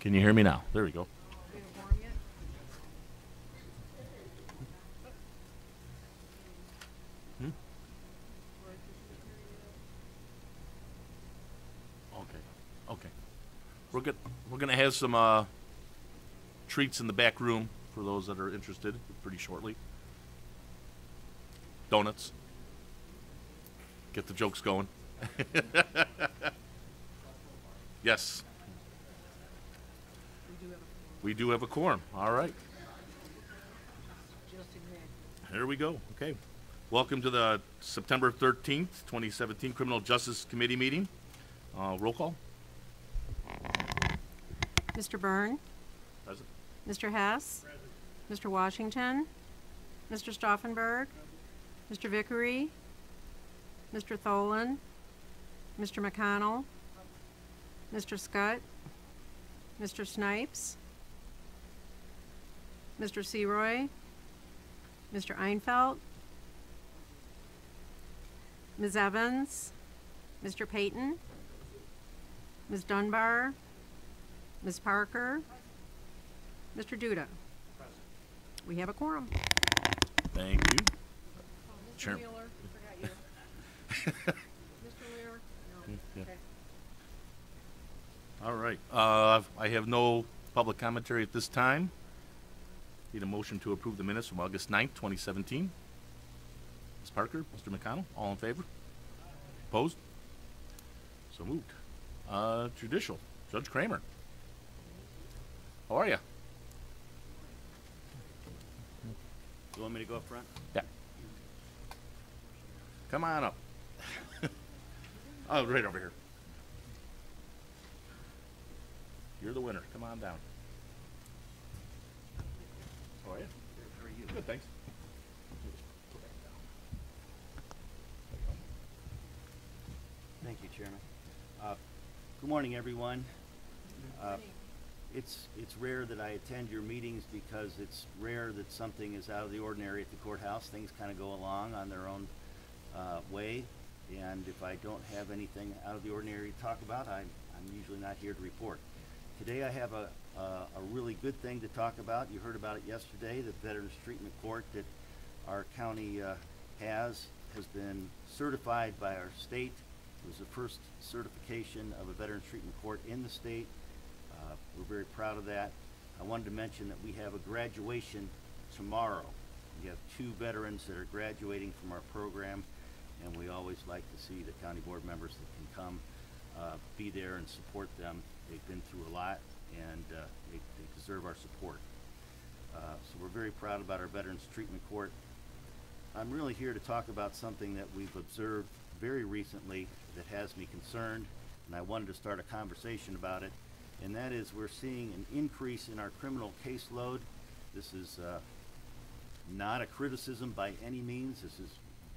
Can you hear me now? There we go. Hmm? Okay. Okay. We're gonna have some treats in the back room for those that are interested pretty shortly. Donuts. Get the jokes going. Yes. We do have a quorum. All right. Here we go. Okay. Welcome to the September 13th, 2017 Criminal Justice Committee meeting. Roll call. Mr. Byrne, Present. Mr. Hess, Mr. Washington, Mr. Stauffenberg, Mr. Vickery, Mr. Tholen, Mr. McConnell, Mr. Scott, Mr. Snipes, Mr. Seroy, Mr. Einfeld, Ms. Evans, Mr. Payton, Ms. Dunbar, Ms. Parker, Mr. Duda. We have a quorum. Thank you. Mr. Chair- Wheeler, forgot you. Mr. Lear? No. Yeah. Okay. All right. I have no public commentary at this time. Need a motion to approve the minutes from August 9th, 2017. Ms. Parker, Mr. McConnell, all in favor? Opposed? So moved. Judicial, Judge Kramer. How are you? You want me to go up front? Yeah. Come on up. Oh, right over here. You're the winner. Come on down. How are you? How are you? Good, thanks. Thank you, Chairman. Good morning, everyone. It's rare that I attend your meetings because it's rare that something is out of the ordinary at the courthouse. Things kind of go along on their own way, and if I don't have anything out of the ordinary to talk about, I'm usually not here to report. Today I have a really good thing to talk about. You heard about it yesterday. The Veterans Treatment Court that our county has been certified by our state. It was the first certification of a Veterans Treatment Court in the state. We're very proud of that. I wanted to mention that we have a graduation tomorrow. We have 2 veterans that are graduating from our program, and we always like to see the county board members that can come be there and support them. They've been through a lot, and they deserve our support. So we're very proud about our Veterans Treatment Court. I'm really here to talk about something that we've observed very recently that has me concerned, and I wanted to start a conversation about it, and that is we're seeing an increase in our criminal caseload. This is not a criticism by any means. This is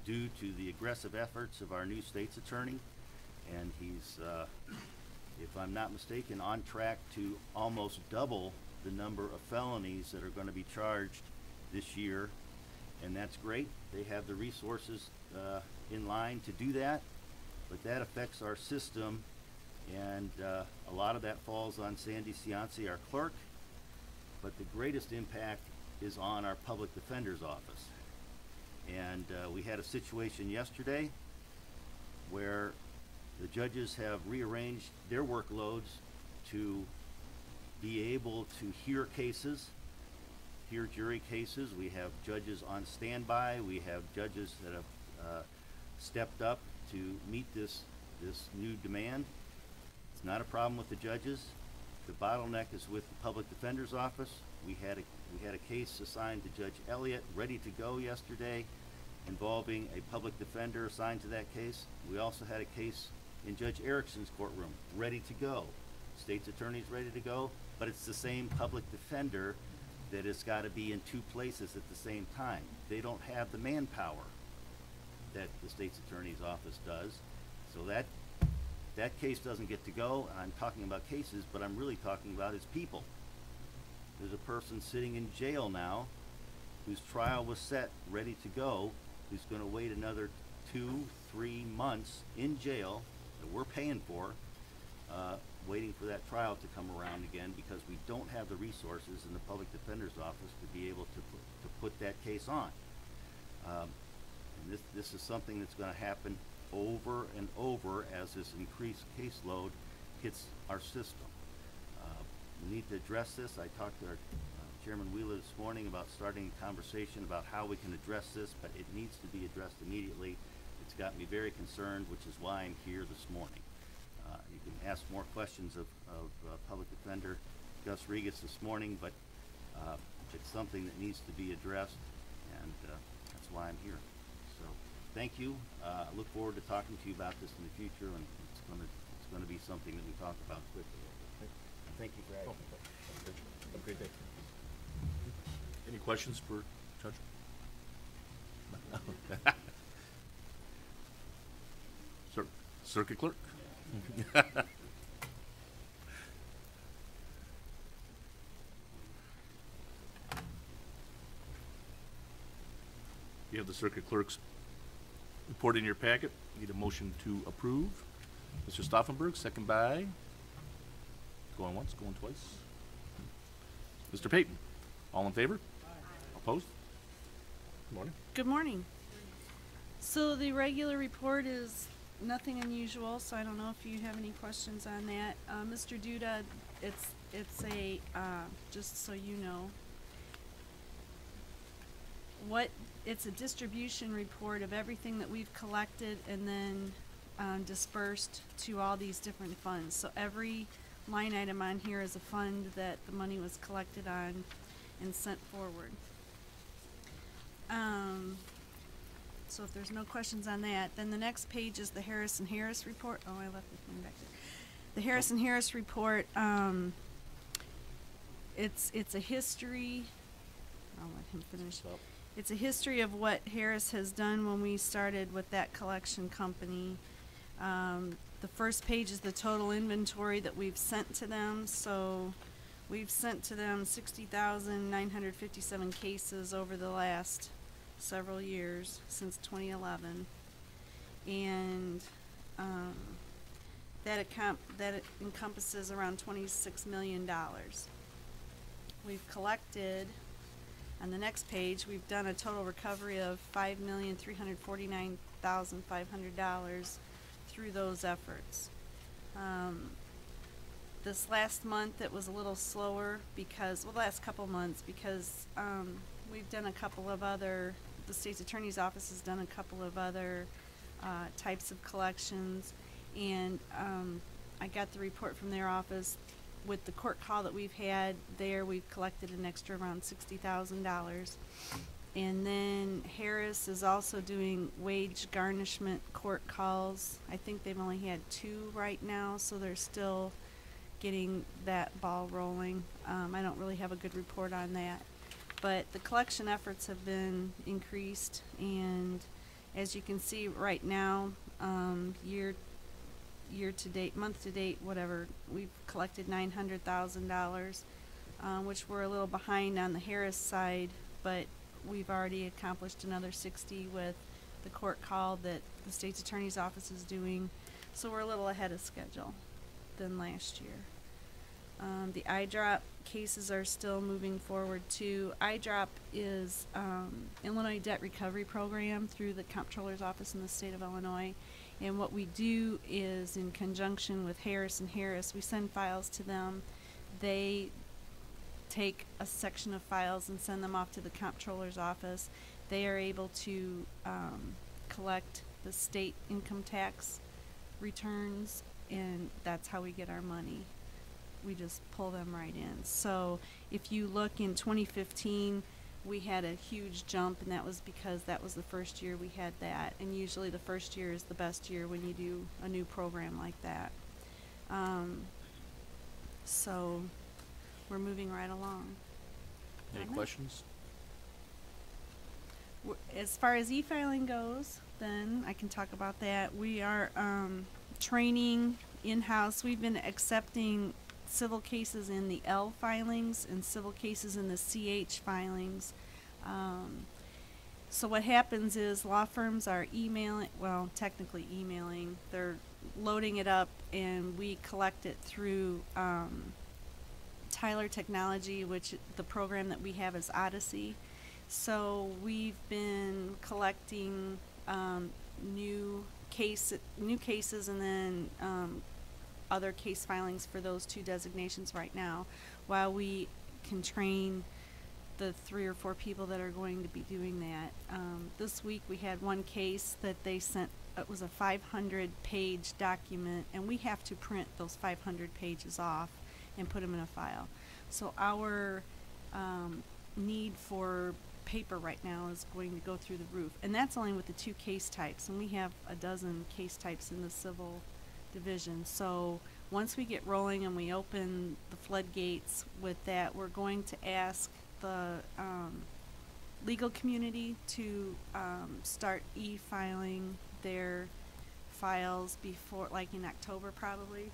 due to the aggressive efforts of our new state's attorney, and he's, if I'm not mistaken, on track to almost double the number of felonies that are going to be charged this year, and that's great. They have the resources in line to do that, but that affects our system, and a lot of that falls on Sandy Cianci, our clerk, but the greatest impact is on our public defender's office. And we had a situation yesterday where the judges have rearranged their workloads to be able to hear cases, hear jury cases. We have judges on standby. We have judges that have stepped up to meet this new demand. It's not a problem with the judges. The bottleneck is with the public defender's office. We had a case assigned to Judge Elliott, ready to go yesterday, involving a public defender assigned to that case. We also had a case in Judge Erickson's courtroom, ready to go. State's attorney's ready to go, but it's the same public defender that has got to be in 2 places at the same time. They don't have the manpower that the state's attorney's office does. So that case doesn't get to go. I'm talking about cases, but I'm really talking about is people. There's a person sitting in jail now whose trial was set, ready to go, who's going to wait another 2-3 months in jail that we're paying for waiting for that trial to come around again because we don't have the resources in the public defender's office to be able to put that case on. And this is something that's going to happen over and over as this increased caseload hits our system. We need to address this. I talked to our Chairman Wheeler this morning about starting a conversation about how we can address this, but it needs to be addressed immediately. It's got me very concerned, which is why I'm here this morning. You can ask more questions of Public Defender Gus Regas this morning, but it's something that needs to be addressed, and that's why I'm here. So thank you. I look forward to talking to you about this in the future, and it's going to be something that we talk about quickly. Thank you for having me. Have a great day. Any questions for Judge? Circuit Clerk? You have the Circuit Clerk's report in your packet. Need a motion to approve. Mr. Stauffenberg, second by, going once, going twice. Mr. Payton, all in favor? Opposed? Good morning. Good morning. So the regular report is nothing unusual, so I don't know if you have any questions on that. Mr. Duda, it's a, just so you know, it's a distribution report of everything that we've collected and then dispersed to all these different funds. So every line item on here is a fund that the money was collected on and sent forward. So if there's no questions on that, then the next page is the Harris & Harris report. Oh, I left the thing back there. The Harris & Harris report, it's a history. I'll let him finish. It's a history of what Harris has done when we started with that collection company. The first page is the total inventory that we've sent to them. So we've sent to them 60,957 cases over the last several years since 2011, and that encompasses around $26 million. We've collected, on the next page, we've done a total recovery of $5,349,500 through those efforts. This last month it was a little slower because, well, the last couple months, because we've done a couple of other, the state's attorney's office has done a couple of other types of collections, and I got the report from their office. With the court call that we've had there, we've collected an extra around $60,000. And then Harris is also doing wage garnishment court calls. I think they've only had 2 right now, so they're still getting that ball rolling. I don't really have a good report on that. But the collection efforts have been increased, and as you can see right now, year to date, month to date, whatever, we've collected $900,000, which we're a little behind on the Harris side, but we've already accomplished another 60 with the court call that the state's attorney's office is doing, so we're a little ahead of schedule than last year. The iDrop cases are still moving forward too. iDrop is Illinois Debt Recovery Program through the Comptroller's Office in the state of Illinois. And what we do is, in conjunction with Harris & Harris, we send files to them. They take a section of files and send them off to the Comptroller's Office. They are able to collect the state income tax returns, and that's how we get our money. We just pull them right in. So if you look in 2015, we had a huge jump, and that was because that was the first year we had that. And usually the first year is the best year when you do a new program like that. So we're moving right along. Any questions? As far as e-filing goes, then I can talk about that. We are training in-house. We've been accepting civil cases in the L filings and civil cases in the CH filings. So what happens is law firms are emailing, well, technically emailing, they're loading it up, and we collect it through Tyler Technology, which the program that we have is Odyssey. So we've been collecting new cases and then other case filings for those two designations right now, while we can train the 3 or 4 people that are going to be doing that. This week we had one case that they sent. It was a 500-page document, and we have to print those 500 pages off and put them in a file. So our need for paper right now is going to go through the roof, and that's only with the 2 case types, and we have a dozen case types in the civil division. So once we get rolling and we open the floodgates with that, we're going to ask the legal community to start e-filing their files before, like in October probably,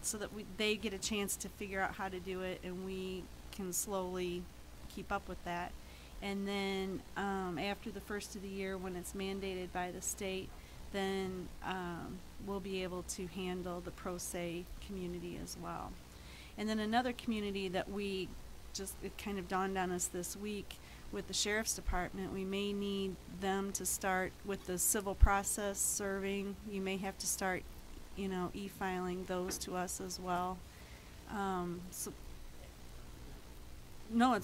so that they get a chance to figure out how to do it, and we can slowly keep up with that. And then after the first of the year, when it's mandated by the state, then we'll be able to handle the pro se community as well. And then another community that it kind of dawned on us this week with the Sheriff's Department, we may need them to start with the civil process serving. You may have to start, e-filing those to us as well. So no,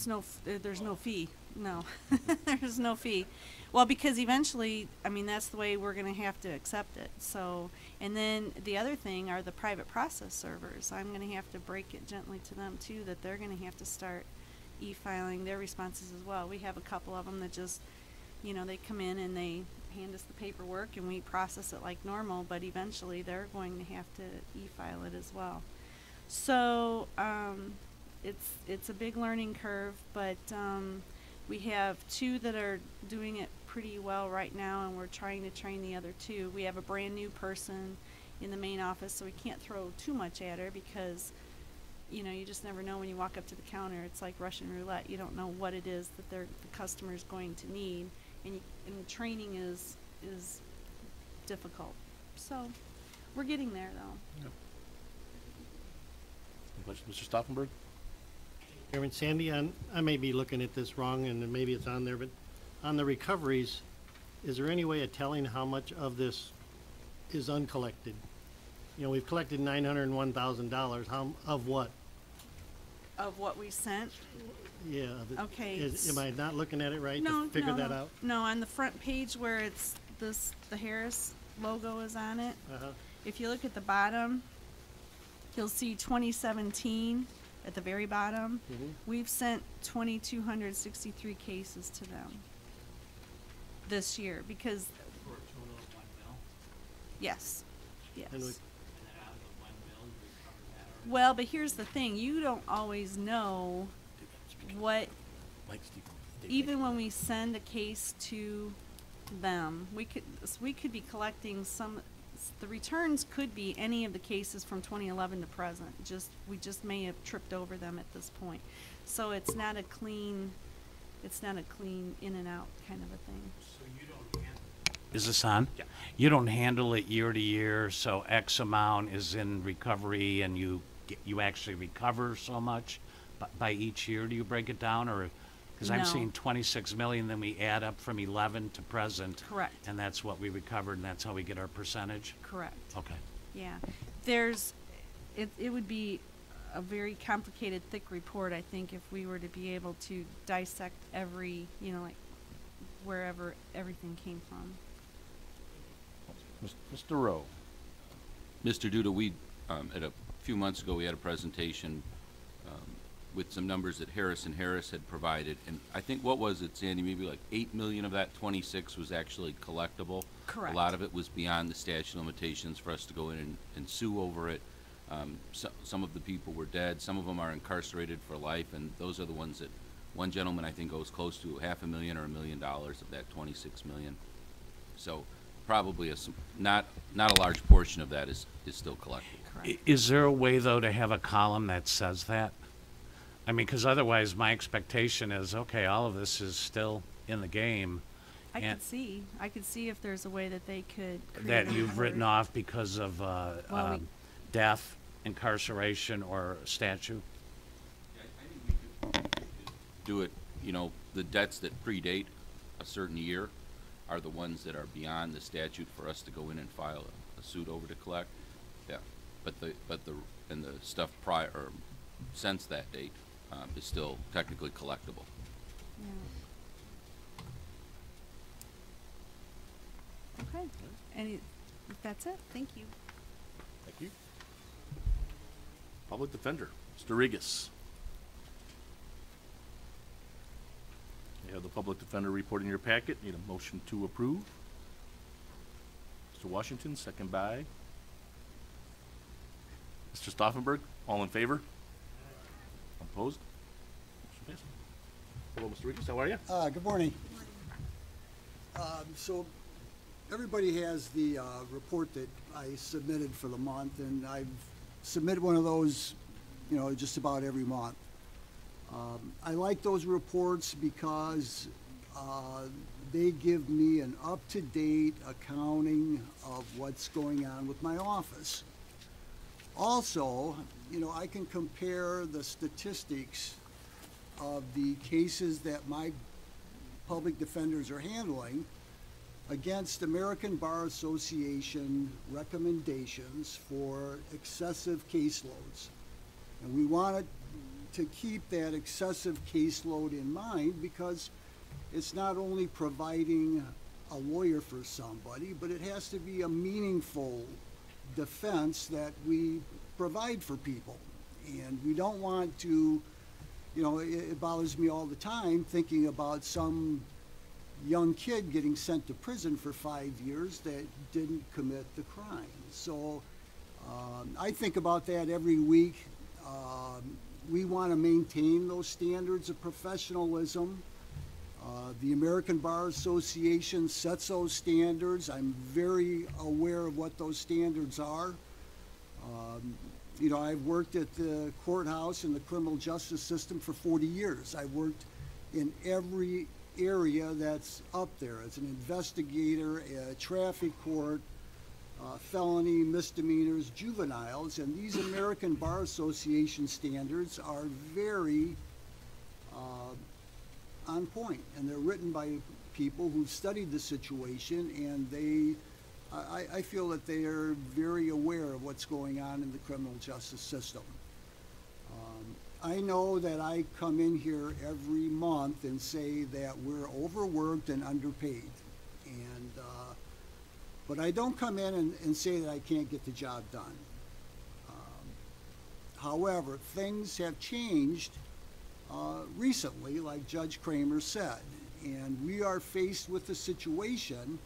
there's no fee. No, there's no fee. Well, because eventually, that's the way we're going to have to accept it. So, and then the other thing are the private process servers. I'm going to have to break it gently to them too, that they're going to have to start e-filing their responses as well. We have a couple of them that just, they come in and they hand us the paperwork and we process it like normal, but eventually they're going to have to e-file it as well. So, it's a big learning curve, but we have 2 that are doing it pretty well right now, and we're trying to train the other 2. We have a brand new person in the main office, so we can't throw too much at her because, you just never know when you walk up to the counter. It's like Russian roulette. You don't know what it is that the customer is going to need, and training is difficult. So we're getting there, though. Yep. Any questions, Mr. Stauffenberg? Chairman Sandy, I may be looking at this wrong, and maybe it's on there, but on the recoveries, is there any way of telling how much of this is uncollected? We've collected $901,000. How of what? Of what we sent? Yeah. Okay. Am I not looking at it right No, to figure no, that no. out? No, on the front page where it's the Harris logo is on it. If you look at the bottom, you'll see 2017 at the very bottom. We've sent 2,263 cases to them this year because. For a total of 1 mil? Yes. Yes. And And then out of the 1 mil, you recovered that already? Well, but here's the thing: you don't always know what. Mike, Steve. Even when we send a case to them, we could be collecting some. The returns could be any of the cases from 2011 to present. We just may have tripped over them at this point. So it's not a clean in and out kind of a thing. So you don't handle. Is this on? Yeah. You don't handle it year to year, so X amount is in recovery and you actually recover so much by each year? Do you break it down, or? Because I'm No. seeing 26 million, then we add up from 11 to present. Correct. And that's what we recovered, and that's how we get our percentage? Correct. Okay. Yeah. It would be a very complicated, thick report, I think, if we were to be able to dissect every, like wherever everything came from. Mr. Rowe. Mr. Duda, we, at a few months ago, we had a presentation with some numbers that Harris & Harris had provided, and I think, what was it, Sandy, maybe like 8 million of that 26 was actually collectible. Correct. A lot of it was beyond the statute of limitations for us to go in and sue over it. Some of the people were dead, some of them are incarcerated for life, and those are the ones that, one gentleman I think owes close to $500,000 or $1 million of that 26 million. So probably not a large portion of that is still collected. Correct. Is there a way, though, to have a column that says that? I mean, because otherwise my expectation is, okay, all of this is still in the game, And- I could see if there's a way that they could create that a you've written report. off because of Well, death, incarceration, or statute? Do it, you know, the debts that predate a certain year are the ones that are beyond the statute for us to go in and file a suit over to collect. Yeah, and the stuff prior, or since that date, is still technically collectible. Yeah. Okay, that's it, thank you. Thank you. Public Defender, Mr. Regas. You have the Public Defender report in your packet. Need a motion to approve. Mr. Washington, second by Mr. Stauffenberg. All in favor? Opposed? Motion passes. Hello, Mr. Regas, how are you? Good morning. So everybody has the report that I submitted for the month, and I've submitted one of those, you know, just about every month. I like those reports because they give me an up-to-date accounting of what's going on with my office. Also, you know, I can compare the statistics of the cases that my public defenders are handling against American Bar Association recommendations for excessive caseloads. And we want to keep that excessive caseload in mind because it's not only providing a lawyer for somebody, but it has to be a meaningful defense that we provide for people. And we don't want to, you know, it bothers me all the time thinking about some young kid getting sent to prison for 5 years that didn't commit the crime. So I think about that every week. We want to maintain those standards of professionalism. The American Bar Association sets those standards. I'm very aware of what those standards are. You know, I've worked at the courthouse and the criminal justice system for 40 years. I've worked in every area that's up there as an investigator, a traffic court, felony, misdemeanors, juveniles, and these American Bar Association standards are very on point, and they're written by people who've studied the situation, and I feel that they are very aware of what's going on in the criminal justice system. I know that I come in here every month and say that we're overworked and underpaid, and but I don't come in and say that I can't get the job done. However, things have changed recently, like Judge Kramer said, and we are faced with a situation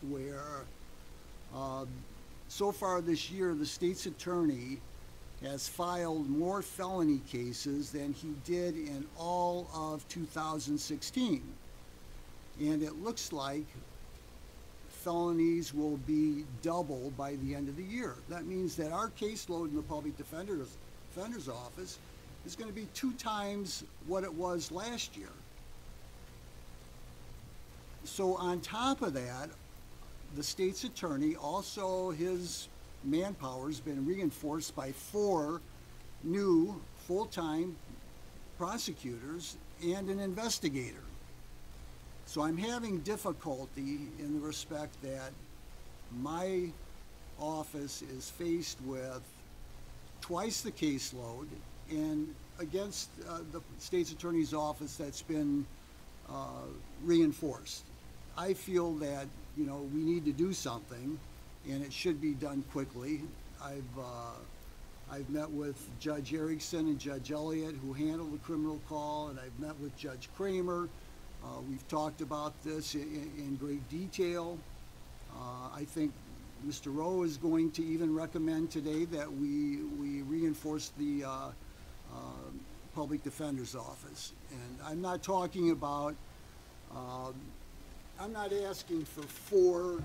where so far this year the state's attorney has filed more felony cases than he did in all of 2016. And it looks like felonies will be double by the end of the year. That means that our caseload in the public defender's office is going to be 2 times what it was last year. So on top of that, the state's attorney, also his manpower has been reinforced by 4 new full-time prosecutors and an investigator. So I'm having difficulty in the respect that my office is faced with twice the caseload, and against the state's attorney's office that's been reinforced. I feel that, you know, we need to do something, and it should be done quickly. I've met with Judge Erickson and Judge Elliott, who handle the criminal call, and I've met with Judge Kramer. We've talked about this in great detail. I think Mr. Rowe is going to even recommend today that we reinforce the public defender's office. And I'm not talking about, I'm not asking for 4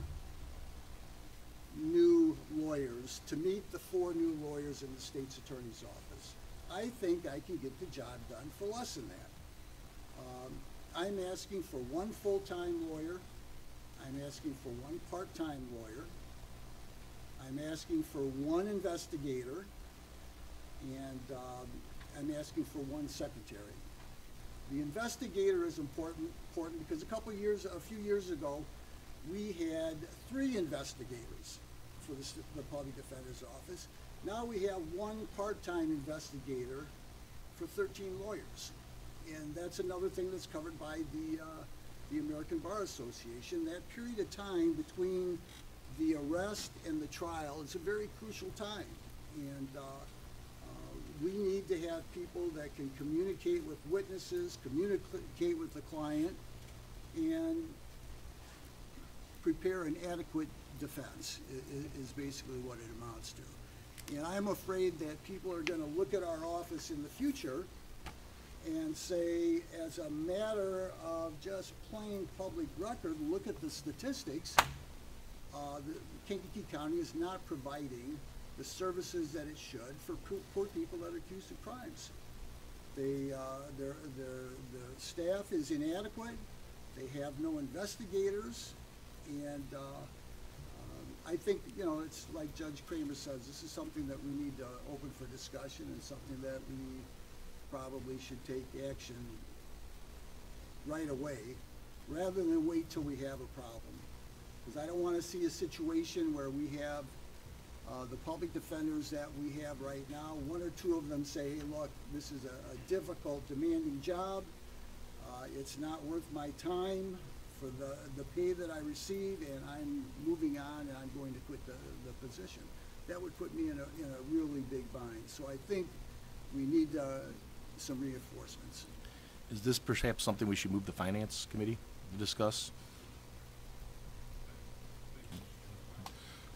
new lawyers to meet the 4 new lawyers in the state's attorney's office. I think I can get the job done for less than that. I'm asking for one full-time lawyer. I'm asking for one part-time lawyer. I'm asking for one investigator, and I'm asking for one secretary. The investigator is important because a few years ago, we had 3 investigators for the Public Defender's Office. Now we have one part-time investigator for 13 lawyers. And that's another thing that's covered by the American Bar Association. That period of time between the arrest and the trial is a very crucial time. And we need to have people that can communicate with witnesses, communicate with the client, and prepare an adequate defense is basically what it amounts to. And I'm afraid that people are going to look at our office in the future and say, as a matter of just plain public record, look at the statistics, Kankakee County is not providing the services that it should for poor people that are accused of crimes. Their staff is inadequate, they have no investigators, and I think, you know, it's like Judge Kramer says, this is something that we need to open for discussion and something that we probably should take action right away rather than wait till we have a problem. Because I don't want to see a situation where we have the public defenders that we have right now, 1 or 2 of them say, hey, look, this is a difficult, demanding job. It's not worth my time for the pay that I receive, and I'm moving on and I'm going to quit the position. That would put me in a really big bind. So I think we need some reinforcements. Is this perhaps something we should move the Finance Committee to discuss?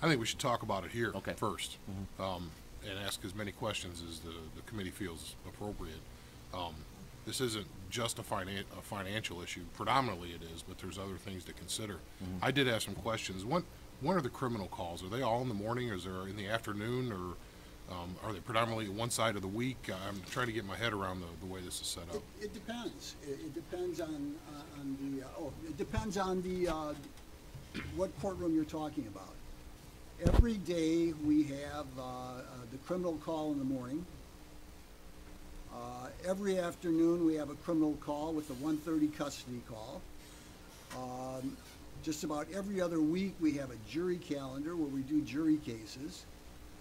I think we should talk about it here first, Mm-hmm. and ask as many questions as the committee feels appropriate. This isn't just a financial issue. Predominantly it is, but there's other things to consider. Mm-hmm. I did ask some questions. When are the criminal calls? Are they all in the morning, or is there in the afternoon, or are they predominantly one side of the week? I'm trying to get my head around the way this is set up. It depends. It depends on the what courtroom you're talking about. Every day we have the criminal call in the morning. Every afternoon we have a criminal call with a 1:30 custody call. Just about every other week we have a jury calendar where we do jury cases.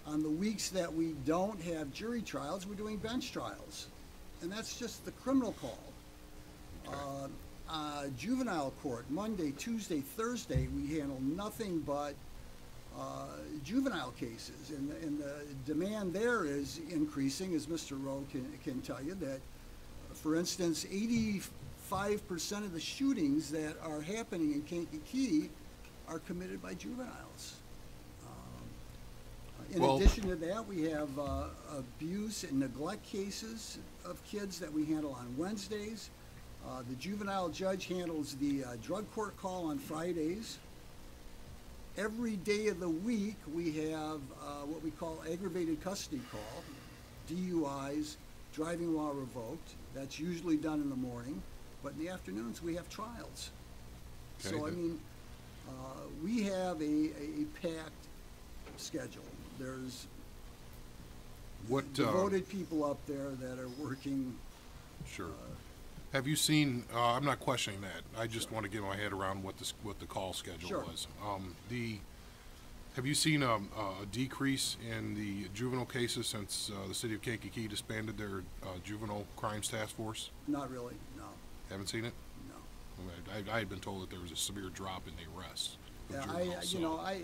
On the weeks that we don't have jury trials, we're doing bench trials. And that's just the criminal call. Juvenile court, Monday, Tuesday, Thursday, we handle nothing but juvenile cases, and the demand there is increasing, as Mr. Rowe can tell you, that, for instance, 85% of the shootings that are happening in Kankakee are committed by juveniles. In addition to that, we have abuse and neglect cases of kids that we handle on Wednesdays. The juvenile judge handles the drug court call on Fridays. Every day of the week, we have what we call aggravated custody call, DUIs, driving while revoked. That's usually done in the morning, but in the afternoons, we have trials. Okay. So, I mean, we have a packed schedule. There's devoted people up there that are working. Sure. Have you seen? I'm not questioning that. I just want to get my head around what the call schedule was. Have you seen a decrease in the juvenile cases since the city of Kankakee disbanded their juvenile crimes task force? Not really, no. Haven't seen it? No. I had been told that there was a severe drop in the arrests of Yeah, juveniles.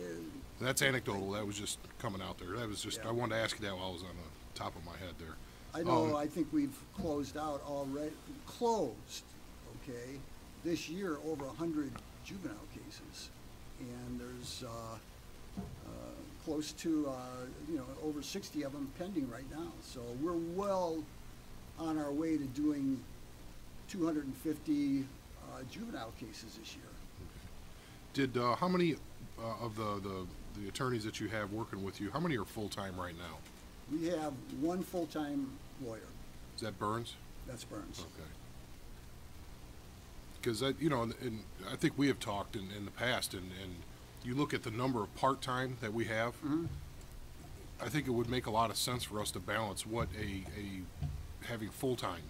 That's anecdotal. That was just coming out there. That was just. I wanted to ask you that while I was on the top of my head there. I know, I think we've closed out already, okay, this year over 100 juvenile cases. And there's close to, over 60 of them pending right now. So we're well on our way to doing 250 juvenile cases this year. Did, how many of the attorneys that you have working with you, how many are full-time right now? We have one full-time lawyer. Is that Burns? That's Burns. Okay. because you know, and I think we have talked in the past, and you look at the number of part-time that we have, I think it would make a lot of sense for us to balance what a having full-time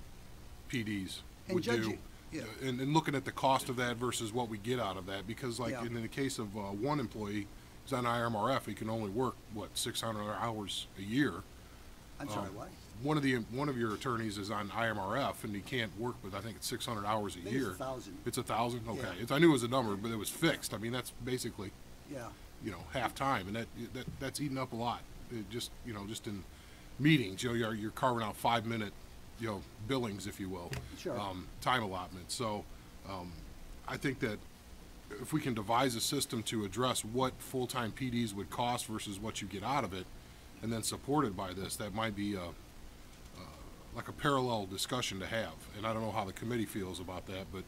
PDs And would do. judging, yeah. And looking at the cost of that versus what we get out of that, because like Yeah. in the case of one employee who's on IMRF, he can only work, what, 600 hours a year. I'm sorry, what? One of your attorneys is on IMRF, and he can't work, but I think it's 600 hours a I think year. it's 1,000. It's 1,000? Okay. Yeah. I knew it was a number, but it was fixed. I mean, that's basically, Yeah. you know, half time, and that's eating up a lot. It just, you know, just in meetings, you know, you're carving out 5-minute, you know, billings, if you will. Sure. Time allotment. So, I think that if we can devise a system to address what full-time PDs would cost versus what you get out of it, and then supported by this, that might be like a parallel discussion to have. And I don't know how the committee feels about that, but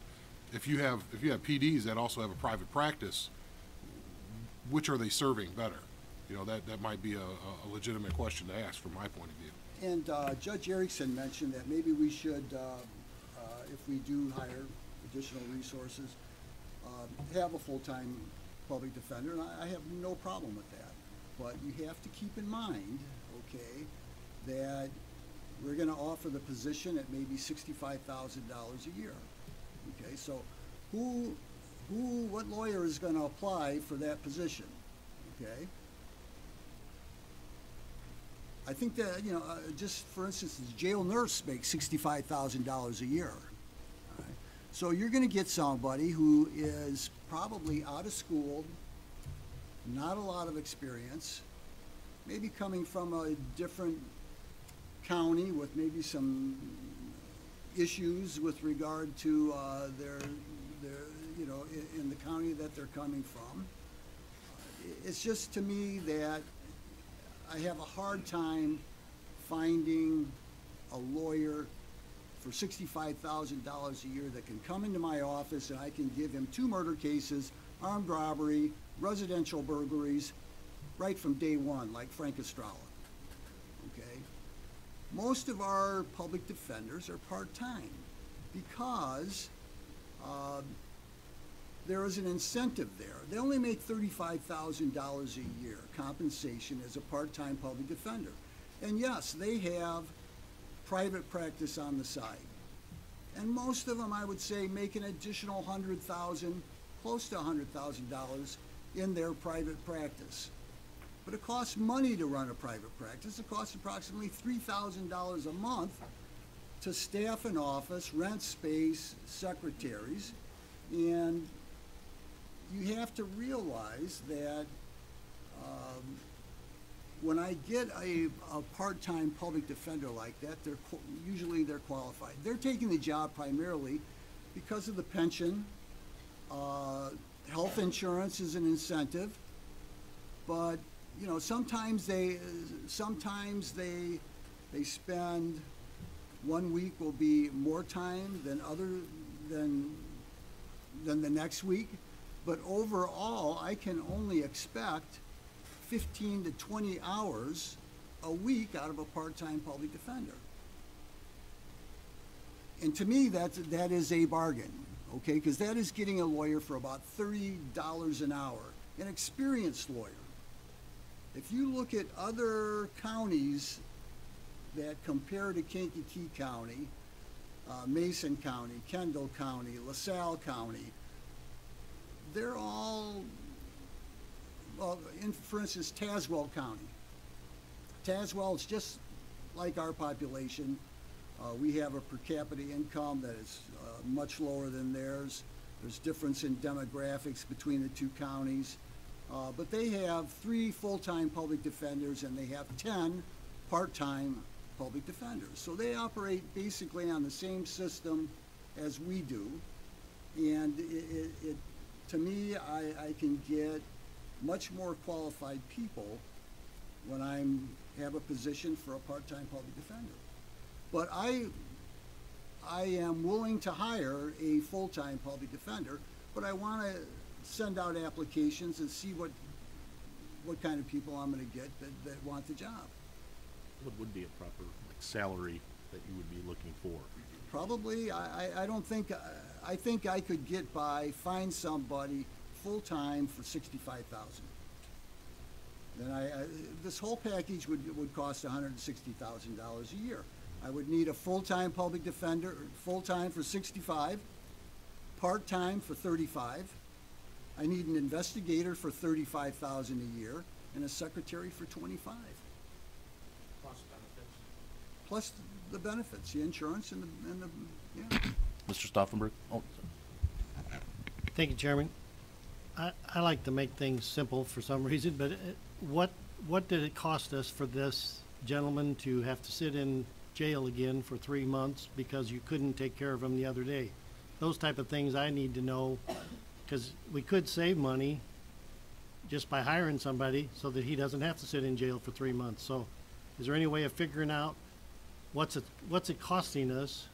if you have PDs that also have a private practice, which are they serving better? You know, that might be a legitimate question to ask from my point of view. And Judge Erickson mentioned that maybe we should, if we do hire additional resources, have a full-time public defender, and I have no problem with that. But you have to keep in mind, okay, that we're gonna offer the position at maybe $65,000 a year. Okay, so what lawyer is gonna apply for that position, okay? I think that, you know, just for instance, the jail nurse makes $65,000 a year. All right? So you're gonna get somebody who is probably out of school, not a lot of experience, maybe coming from a different county with maybe some issues with regard to their you know, in the county that they're coming from. It's just to me that I have a hard time finding a lawyer for $65,000 a year that can come into my office and I can give him 2 murder cases, armed robbery, residential burglaries, right from day one, like Frank Estrella. Okay? Most of our public defenders are part-time because there is an incentive there. They only make $35,000 a year compensation as a part-time public defender. And yes, they have private practice on the side. And most of them, I would say, make an additional $100,000, close to $100,000 in their private practice. But it costs money to run a private practice. It costs approximately $3,000 a month to staff an office, rent space, secretaries, and you have to realize that when I get a part-time public defender like that, usually they're qualified. They're taking the job primarily because of the pension. Health insurance is an incentive, but you know, sometimes they spend 1 week will be more time than the next week. But overall, I can only expect 15 to 20 hours a week out of a part-time public defender. And to me, that is a bargain, okay? Because that is getting a lawyer for about $30 an hour, an experienced lawyer. If you look at other counties that compare to Kankakee County, Mason County, Kendall County, LaSalle County, they're all, well, for instance, Tazewell County. Tazewell is just like our population. We have a per capita income that is much lower than theirs. There's difference in demographics between the 2 counties. But they have 3 full-time public defenders and they have 10 part-time public defenders. So they operate basically on the same system as we do. And to me, I can get much more qualified people when I have a position for a part-time public defender. But I am willing to hire a full-time public defender, but I want to send out applications and see what kind of people I'm going to get that want the job. What would be a proper, like, salary that you would be looking for? Probably, I don't think, I think I could get by, find somebody full-time for $65,000. Then this whole package would cost $160,000 a year. I would need a full-time public defender, full-time for 65, part-time for 35. I need an investigator for 35,000 a year, and a secretary for 25. Plus the benefits, the insurance and the yeah. Mr. Stauffenberg? Oh, Thank you, Chairman. I like to make things simple for some reason, but what did it cost us for this gentleman to have to sit in jail again for 3 months because you couldn't take care of him the other day? Those type of things I need to know, because we could save money just by hiring somebody so that he doesn't have to sit in jail for 3 months. So is there any way of figuring out what's it costing us?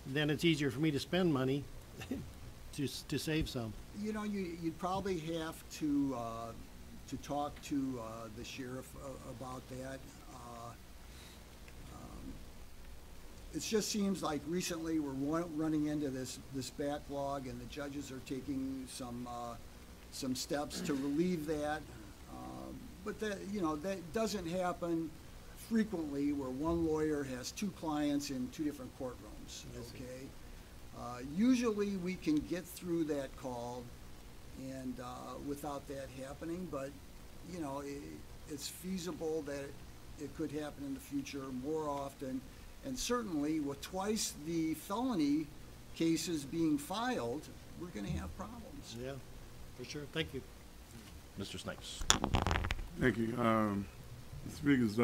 Then it's easier for me to spend money to save some. You know, you'd probably have to talk to the sheriff about that. It just seems like recently we're running into this backlog, and the judges are taking some steps to relieve that. But that, you know, that doesn't happen frequently, where one lawyer has 2 clients in 2 different courtrooms. Okay. Usually we can get through that call and without that happening, but you know, it's feasible that it could happen in the future more often. And certainly with twice the felony cases being filed, we're going to have problems. Yeah, for sure. Thank you. Mr. Snipes? Thank you. Mr. Speakers,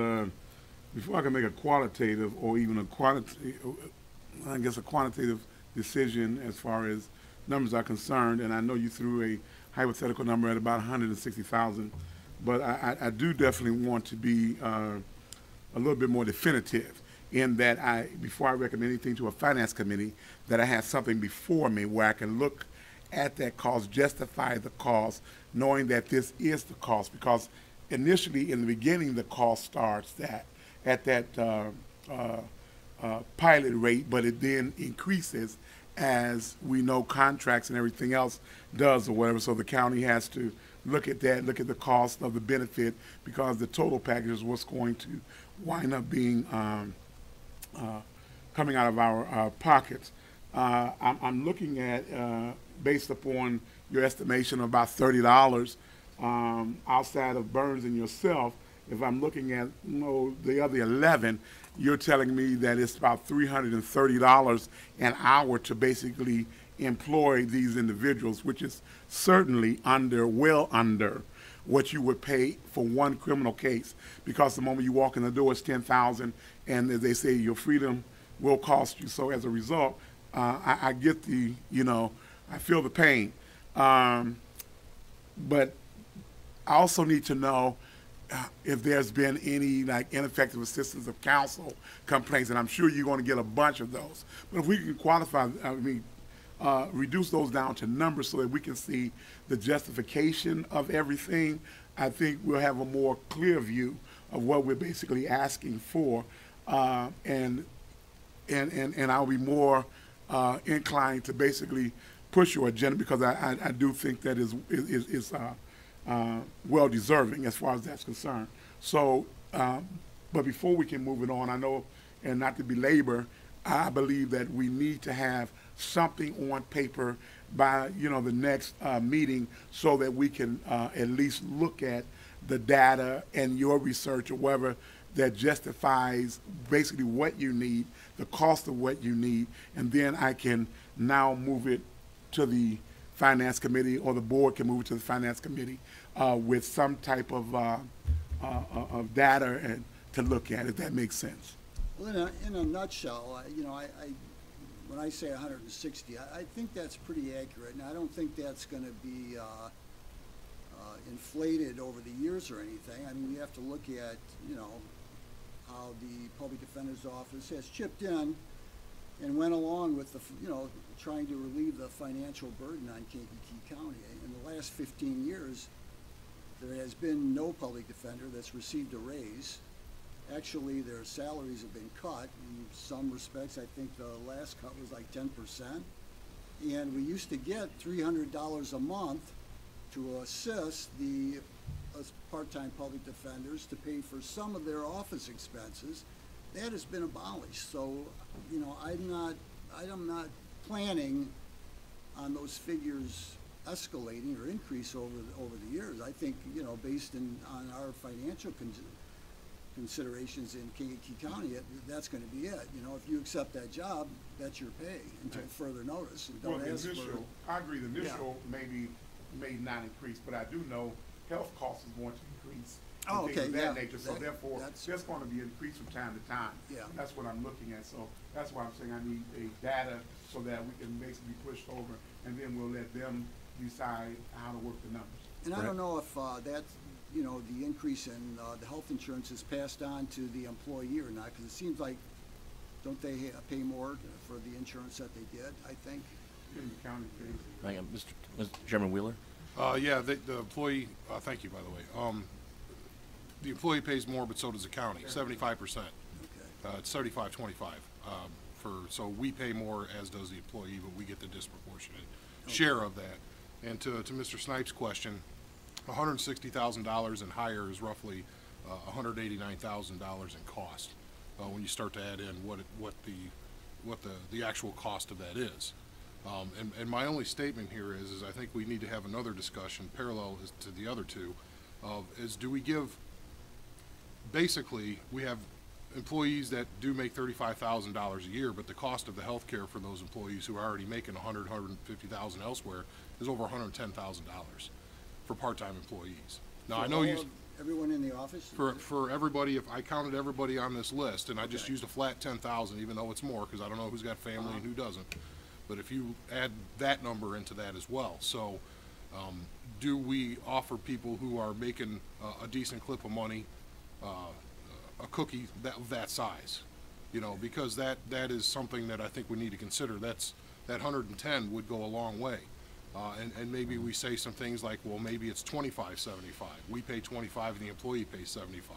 before I can make a qualitative or even a quantitative decision as far as numbers are concerned, and I know you threw a hypothetical number at about 160,000, but I do definitely want to be a little bit more definitive in that before I recommend anything to a finance committee, that I have something before me where I can look at that cost, justify the cost, knowing that this is the cost, because initially in the beginning the cost starts at that pilot rate, but it then increases as we know contracts and everything else does or whatever. So the county has to look at that, look at the cost of the benefit, because the total package is what's going to wind up being coming out of our pockets. I'm looking at, based upon your estimation of about $30 outside of Burns and yourself. If I'm looking at the other 11, you're telling me that it's about $330 an hour to basically employ these individuals, which is certainly well under what you would pay for one criminal case, because the moment you walk in the door it's $10,000, and as they say, your freedom will cost you. So as a result, I get the, I feel the pain, but I also need to know if there's been any ineffective assistance of counsel complaints, and I'm sure you're going to get a bunch of those. But if we can reduce those down to numbers so that we can see the justification of everything, I think we'll have a more clear view of what we're basically asking for, and I'll be more inclined to basically push your agenda, because I do think that is well deserving as far as that's concerned. So, but before we can move it on, I know, and not to belabor, I believe that we need to have something on paper by the next meeting, so that we can at least look at the data and your research or whatever that justifies basically what you need, the cost of what you need, and then I can now move it to the finance committee, or the board can move it to the finance committee with some type of data and to look at, if that makes sense. Well, in a nutshell, when I say 160, I think that's pretty accurate, and I don't think that's going to be inflated over the years or anything. I mean, you have to look at, how the Public Defender's Office has chipped in and went along with trying to relieve the financial burden on Kankakee County. In the last 15 years, there has been no public defender that's received a raise, Actually, their salaries have been cut. In some respects, I think the last cut was like 10%. And we used to get $300 a month to assist the part-time public defenders to pay for some of their office expenses. That has been abolished. So, you know, I'm not planning on those figures escalating or increase over the years. I think, you know, based on our financial considerations in Kankakee County, that's going to be it. You know, if you accept that job, that's your pay until further notice. And Well, don't the ask for. initial, I agree, the initial may not increase, but I do know health costs is going to increase. and Oh, things okay, of yeah. that nature, so therefore, That's- there's going to be an increase from time to time. Yeah. That's what I'm looking at, so that's why I'm saying I need a data so that we can basically push over, and then we'll let them decide how to work the numbers. And I don't know if that's, you know, the increase in the health insurance is passed on to the employee or not, because it seems like, don't they pay more for the insurance that they did, I think? In the county case. Hang on, Mr. Chairman Wheeler? Yeah, the employee, thank you, by the way. The employee pays more, but so does the county, 75%. Okay. It's 35-25. So we pay more, as does the employee, but we get the disproportionate share of that. And to Mr. Snipes' question, $160,000 and higher is roughly $189,000 in cost when you start to add in what the actual cost of that is. And my only statement here is I think we need to have another discussion parallel to the other two, is do we give, basically, we have employees that do make $35,000 a year, but the cost of the health care for those employees who are already making $150,000 elsewhere is over $110,000 for part-time employees. Now, I know Everyone in the office? for everybody, if I counted everybody on this list, and I just Okay. used a flat 10,000, even though it's more, because I don't know who's got family and who doesn't. But if you add that number into that as well, so do we offer people who are making a decent clip of money a cookie that size? You know, because that is something that I think we need to consider. That 110 would go a long way. And maybe we say some things like, well, maybe it's 25-75. We pay 25 and the employee pays 75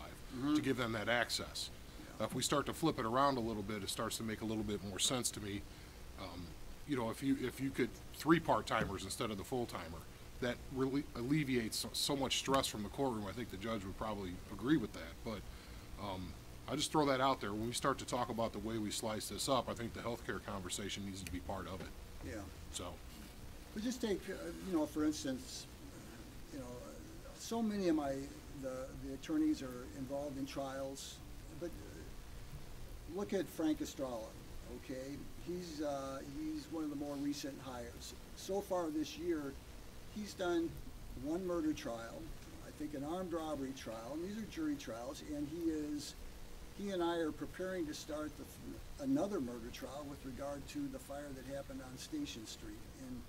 to give them that access. If we start to flip it around a little bit, it starts to make a little bit more sense to me. You know, if you could 3 part-timers instead of the full-timer, that really alleviates so much stress from the courtroom. I think the judge would probably agree with that. But I just throw that out there. When we start to talk about the way we slice this up, I think the healthcare conversation needs to be part of it. Yeah. So. But just take, you know, for instance, you know, so many of the attorneys are involved in trials, but look at Frank Estrella, okay? He's one of the more recent hires. So far this year, he's done 1 murder trial, I think an armed robbery trial, and these are jury trials, and he and I are preparing to start another murder trial with regard to the fire that happened on Station Street. And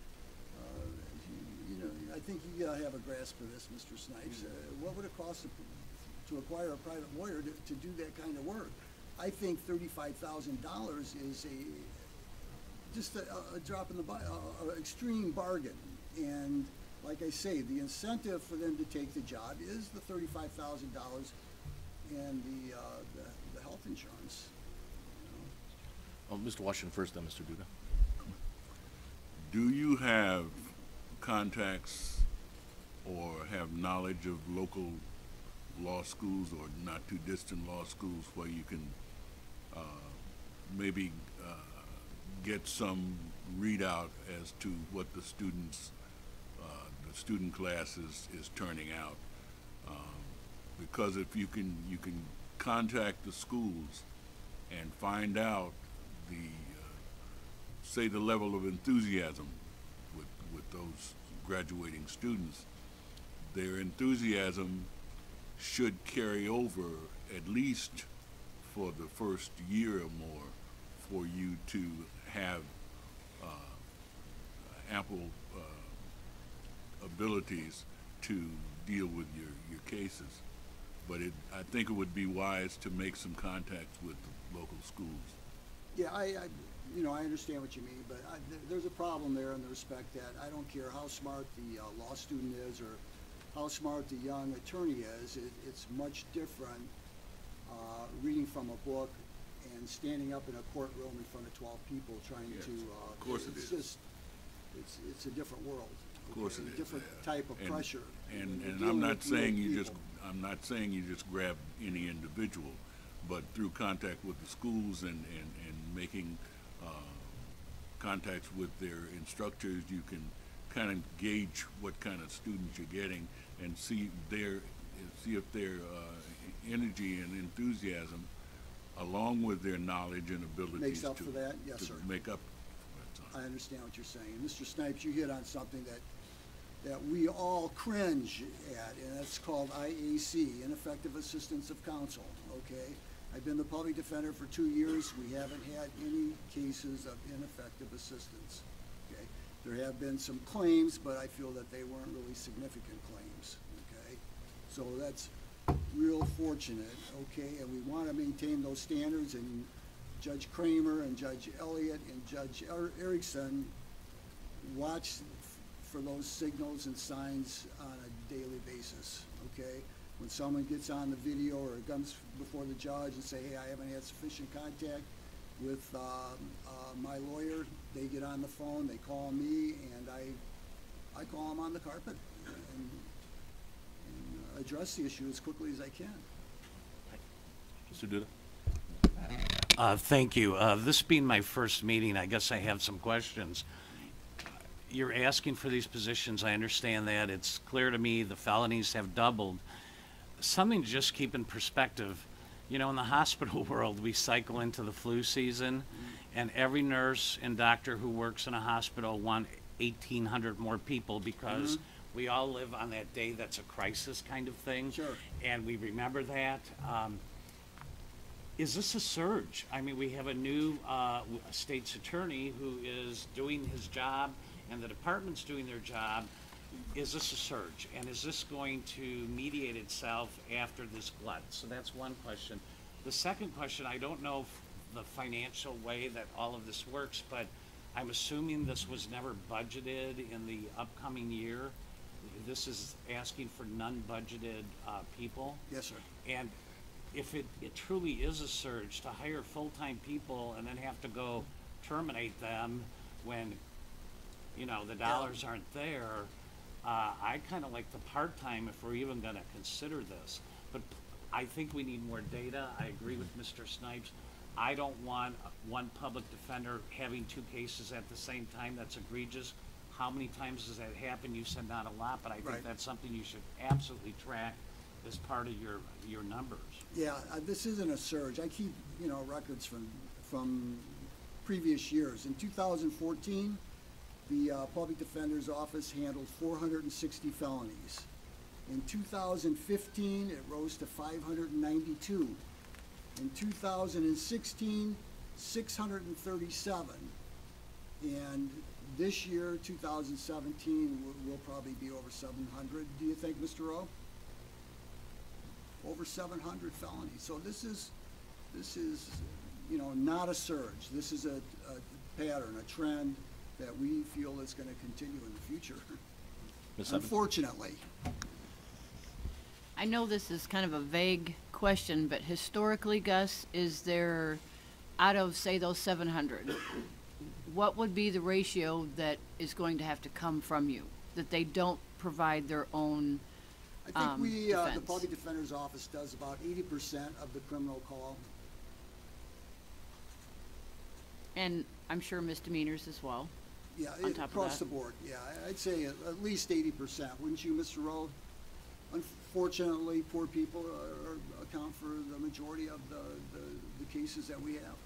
you know, I think you have a grasp of this, Mr. Snipes. What would it cost to acquire a private lawyer to do that kind of work? I think $35,000 is just a drop in the an extreme bargain. And like I say, the incentive for them to take the job is the $35,000 and the health insurance. Oh, Mr. Washington first, then Mr. Duda. Do you have contacts or have knowledge of local law schools or not too distant law schools where you can maybe get some readout as to what the students, the student class is turning out? Because if you can contact the schools and find out say the level of enthusiasm with those graduating students, their enthusiasm should carry over at least for the first year or more for you to have ample abilities to deal with your cases. But I think it would be wise to make some contacts with the local schools. Yeah, you know, I understand what you mean, but there's a problem there in the respect that I don't care how smart the law student is or how smart the young attorney is. It's much different reading from a book and standing up in a courtroom in front of 12 people trying Yes, to. of course it it's is. just, it's a different world. Of course okay? it is. Different yeah. type of pressure. when And you're I'm dealing not with real saying you just, people. I'm not saying you just grab any individual, but through contact with the schools and making contacts with their instructors, you can kind of gauge what kind of students you're getting and see if their energy and enthusiasm, along with their knowledge and abilities Makes up to, for that? Yes, to sir. make up for it. So, I understand what you're saying. Mr. Snipes, you hit on something that we all cringe at, and that's called IAC, Ineffective Assistance of Counsel, okay? I've been the public defender for 2 years. We haven't had any cases of ineffective assistance, okay? There have been some claims, but I feel that they weren't really significant claims, okay? So that's real fortunate, okay? And we want to maintain those standards, and Judge Kramer and Judge Elliott and Judge Erickson watch for those signals and signs on a daily basis, okay? When someone gets on the video or comes before the judge and say, hey, I haven't had sufficient contact with my lawyer, they get on the phone, they call me, and I call them on the carpet and address the issue as quickly as I can. Mr. Duda? Thank you. This being my first meeting, I guess I have some questions. You're asking for these positions, I understand that. It's clear to me the felonies have doubled. Something to just keep in perspective, you know, in the hospital world, we cycle into the flu season, and every nurse and doctor who works in a hospital want 1,800 more people because we all live on that day that's a crisis kind of thing. Sure. And we remember that. Is this a surge? I mean, we have a new state's attorney who is doing his job, and the department's doing their job. Is this a surge? And is this going to mediate itself after this glut? So that's one question. The second question, I don't know the financial way that all of this works, but I'm assuming this was never budgeted in the upcoming year. This is asking for non-budgeted people. Yes, sir. And if it truly is a surge, to hire full-time people and then have to go terminate them when, you know, the dollars aren't there, I kind of like the part-time if we're even going to consider this. But I think we need more data. I agree with Mr. Snipes. I don't want one public defender having 2 cases at the same time. That's egregious. How many times does that happen? You said not a lot, but I think Right. that's something you should absolutely track as part of your numbers. Yeah, this isn't a surge. I keep, you know, records from previous years. In 2014, the Public Defender's Office handled 460 felonies. In 2015, it rose to 592. In 2016, 637. And this year, 2017, will probably be over 700. Do you think, Mr. Rowe? Over 700 felonies. So this is, you know, not a surge. This is a pattern, a trend that we feel is going to continue in the future. Ms. Evans? Unfortunately. I know this is kind of a vague question, but historically, Gus, is there, out of, say, those 700, what would be the ratio that is going to have to come from you, that they don't provide their own I think the defense? Public Defender's Office does about 80% of the criminal call. And I'm sure misdemeanors as well. Yeah, On top of across that. the board, yeah. I'd say at least 80%, wouldn't you, Mr. Rowe? Unfortunately, poor people account for the majority of the cases that we have.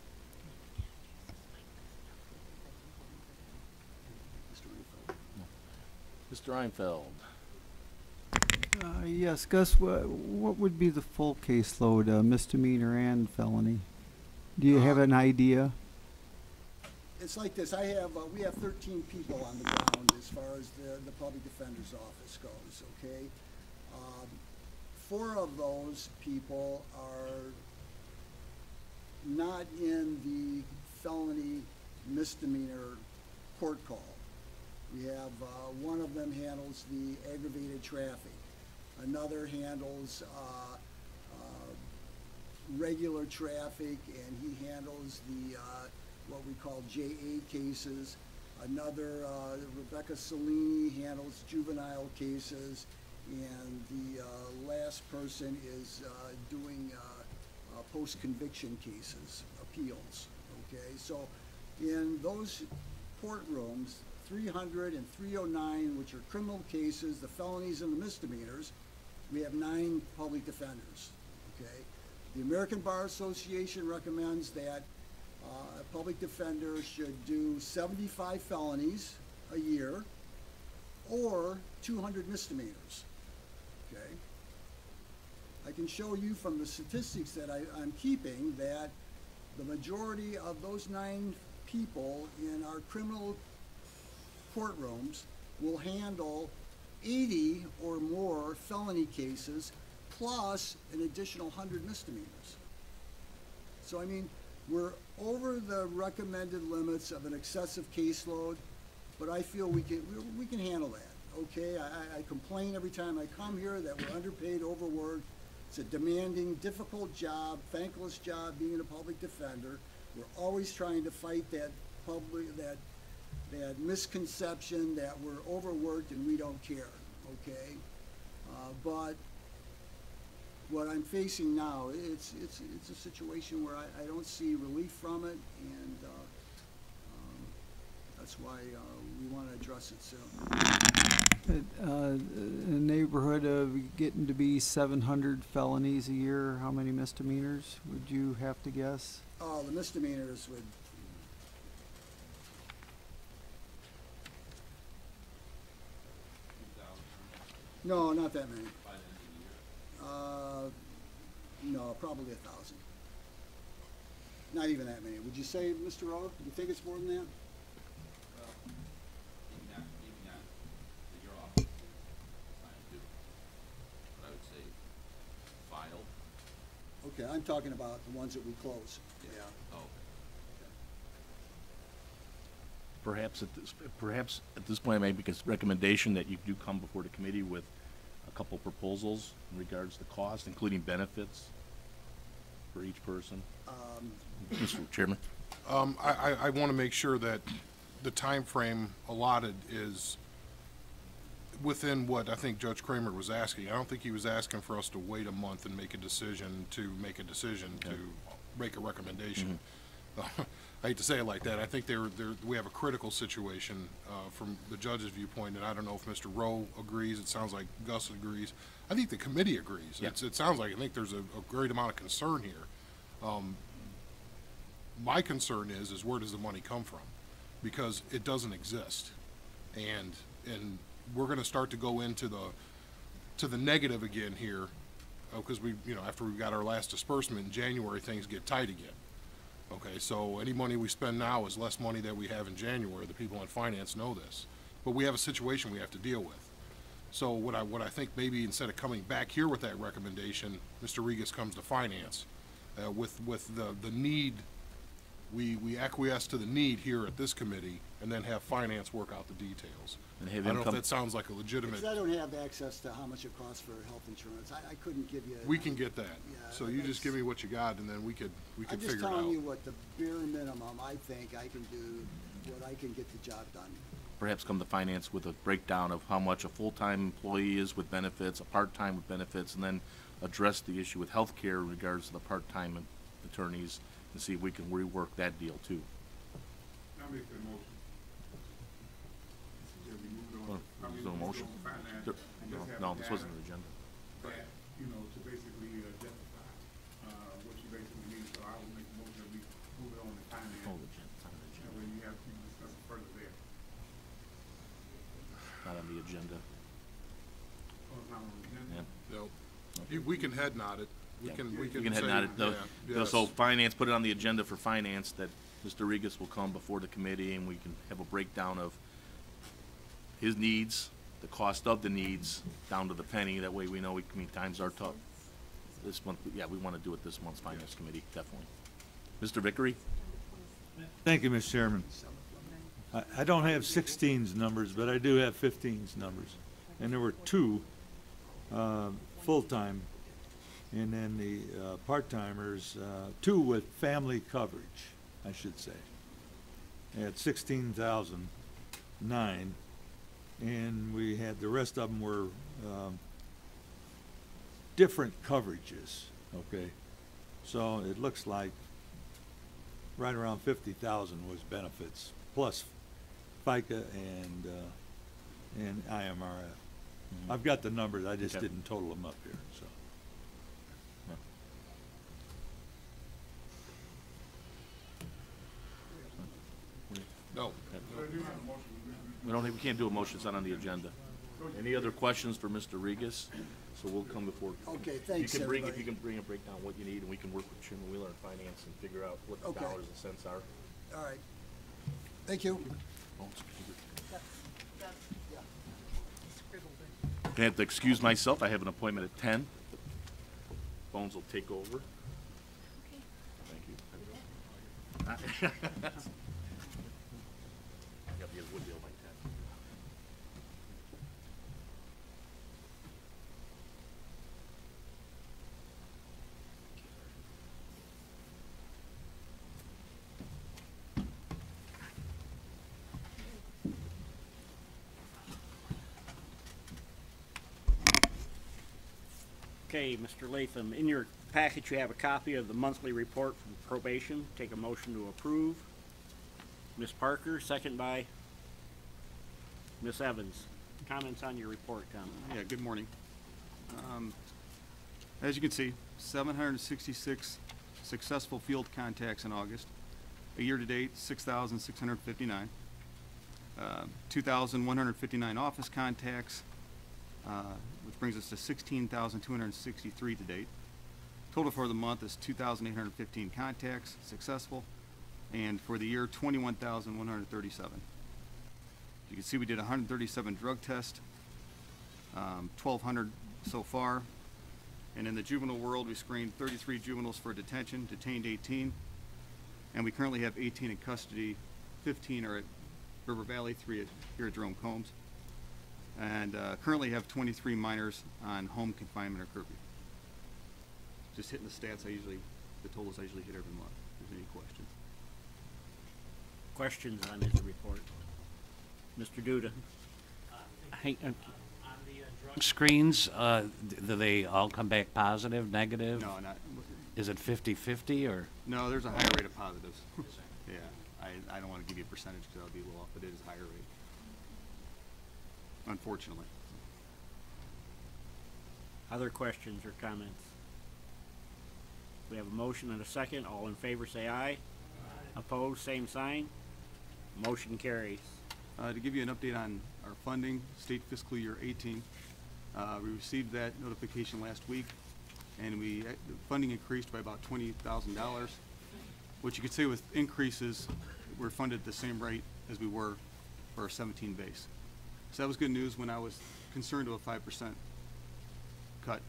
Mr. Reinfeldt? Mr. Einfeld? Yes, Gus, what would be the full caseload, misdemeanor and felony? Do you have an idea? It's like this, we have 13 people on the ground as far as the Public Defender's Office goes, okay? 4 of those people are not in the felony misdemeanor court call. We have, one of them handles the aggravated traffic. Another handles, regular traffic, and he handles the, what we call JA cases. Another, Rebecca Salini handles juvenile cases, and the last person is doing post-conviction cases, appeals, okay? So in those courtrooms, 300 and 309, which are criminal cases, the felonies and the misdemeanors, we have 9 public defenders, okay? The American Bar Association recommends that a public defender should do 75 felonies a year or 200 misdemeanors, okay? I can show you from the statistics that I'm keeping that the majority of those 9 people in our criminal courtrooms will handle 80 or more felony cases plus an additional 100 misdemeanors. So I mean, we're over the recommended limits of an excessive caseload, but I feel we can handle that, okay? I complain every time I come here that we're underpaid, overworked. It's a demanding, difficult job, thankless job being a public defender. We're always trying to fight that that misconception that we're overworked and we don't care, okay? But what I'm facing now, it's a situation where I don't see relief from it, and that's why we want to address it soon. In the neighborhood of getting to be 700 felonies a year, how many misdemeanors would you have to guess? Oh, the misdemeanors would. No, not that many. No, probably 1,000. Not even that many. Would you say, Mr. Rowe? Do you think it's more than that? Well, maybe not in your office. But I would say file. Okay, I'm talking about the ones that we close. Yeah. Oh. Perhaps at this point, I make a recommendation that you do come before the committee with a couple proposals in regards to cost, including benefits for each person. Mr. Chairman. I want to make sure that the time frame allotted is within what I think Judge Kramer was asking. I don't think he was asking for us to wait a month and make a decision to make a recommendation. I hate to say it like that. I think we have a critical situation from the judge's viewpoint, and I don't know if Mr. Rowe agrees. It sounds like Gus agrees. I think the committee agrees. Yeah. It sounds like I think there's a great amount of concern here. My concern is where does the money come from? Because it doesn't exist, and we're going to start to go into the negative again here, because after we got our last disbursement in January, things get tight again. Okay, so any money we spend now is less money that we have in January. The people in finance know this, but we have a situation we have to deal with. So what I think maybe instead of coming back here with that recommendation, Mr. Regas comes to finance with the need. We acquiesce to the need here at this committee, and then have finance work out the details. And I don't know if that sounds like a legitimate. Because I don't have access to how much it costs for health insurance. I couldn't give you. We can get that. Yeah, So you just give me what you got, and then we could figure it out. I'm just telling you what the bare minimum I think I can do, what I can get the job done. Perhaps come to finance with a breakdown of how much a full-time employee is with benefits, a part-time with benefits, and then address the issue with health care in regards to the part-time attorneys, and see if we can rework that deal too. I'll make the motion. Is there a motion? No, this wasn't an agenda. That, to basically justify what you basically need, so I will make a motion that we move it on to finance. Oh, the agenda, it's not on the That agenda. way you have to discuss it further there. Not on the agenda. Oh, it's not on the agenda? Yeah. We can head nod it. We Yeah. can You can head say- nod it. yeah, So yes. finance, put it on the agenda for finance, that Mr. Regas will come before the committee and we can have a breakdown of his needs, the cost of the needs, down to the penny. That way we know, times are tough. This month, yeah, we want to do it this month's finance committee, definitely. Mr. Vickery? Thank you, Mr. Chairman. I don't have 16's numbers, but I do have 15's numbers. And there were 2 full-time And then the part-timers, 2 with family coverage, I should say, at 16,009. And we had, the rest of them were different coverages, okay? So it looks like right around 50,000 was benefits, plus FICA and IMRF. I've got the numbers, I just Okay. didn't total them up here, so. No. We can't do a motion, it's not on the agenda. Any other questions for Mr. Regis? So we'll come before. Okay, thanks, If you everybody. can bring a breakdown of what you need, and we can work with Chairman Wheeler in finance and figure out what the Okay. dollars and cents are. All right. Thank you. I have to excuse myself, I have an appointment at 10. Bones will take over. Thank you. I'll be at Woodville by 10. Okay, Mr. Latham, in your package, you have a copy of the monthly report from probation. Take a motion to approve. Ms. Parker, second by Ms. Evans. Comments on your report, Tom? Yeah, good morning. As you can see, 766 successful field contacts in August. A year-to-date, 6,659. 2,159 office contacts, which brings us to 16,263 to date. Total for the month is 2,815 contacts successful, and for the year, 21,137. You can see we did 137 drug tests, 1,200 so far. And in the juvenile world, we screened 33 juveniles for detention, detained 18, and we currently have 18 in custody. 15 are at River Valley, 3 here at Jerome Combs, and currently have 23 minors on home confinement or curfew. Just hitting the stats the totals I usually hit every month. If there's any questions. Questions on his report? Mr. Duda? Screens, do they all come back positive, negative? No, not. Is it 50-50 or? No, there's a higher rate of positives. Yeah, I don't want to give you a percentage because that'll be a little off, but it is a higher rate. Unfortunately. Other questions or comments? We have a motion and a second. All in favor say aye. Opposed, same sign. Motion carries. To give you an update on our funding, state fiscal year 18, we received that notification last week, and the funding increased by about $20,000. What you could say with increases, we're funded at the same rate as we were for our 17 base. So that was good news when I was concerned of a 5% cut.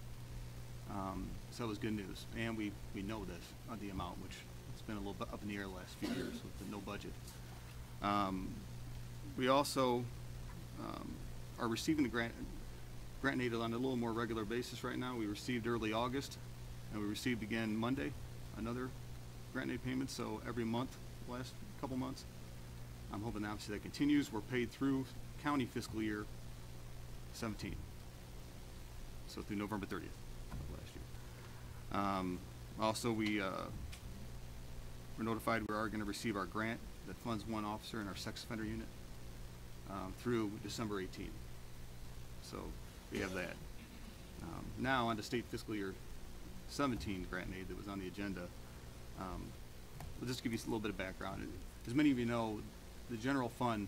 So that was good news, and we know this on the amount, which it's been a little bit up in the air the last few years with the no budget. We also are receiving the grant aid on a little more regular basis right now. We received early August, and we received again Monday another grant aid payment. So every month, the last couple months, I'm hoping obviously that continues. We're paid through county fiscal year 17, so through November 30th of last year. Also, we're notified we are going to receive our grant that funds one officer in our sex offender unit through December 18th. So we have that. Now on to state fiscal year 17 grant aid that was on the agenda. We'll just give you a little bit of background. As many of you know, the general fund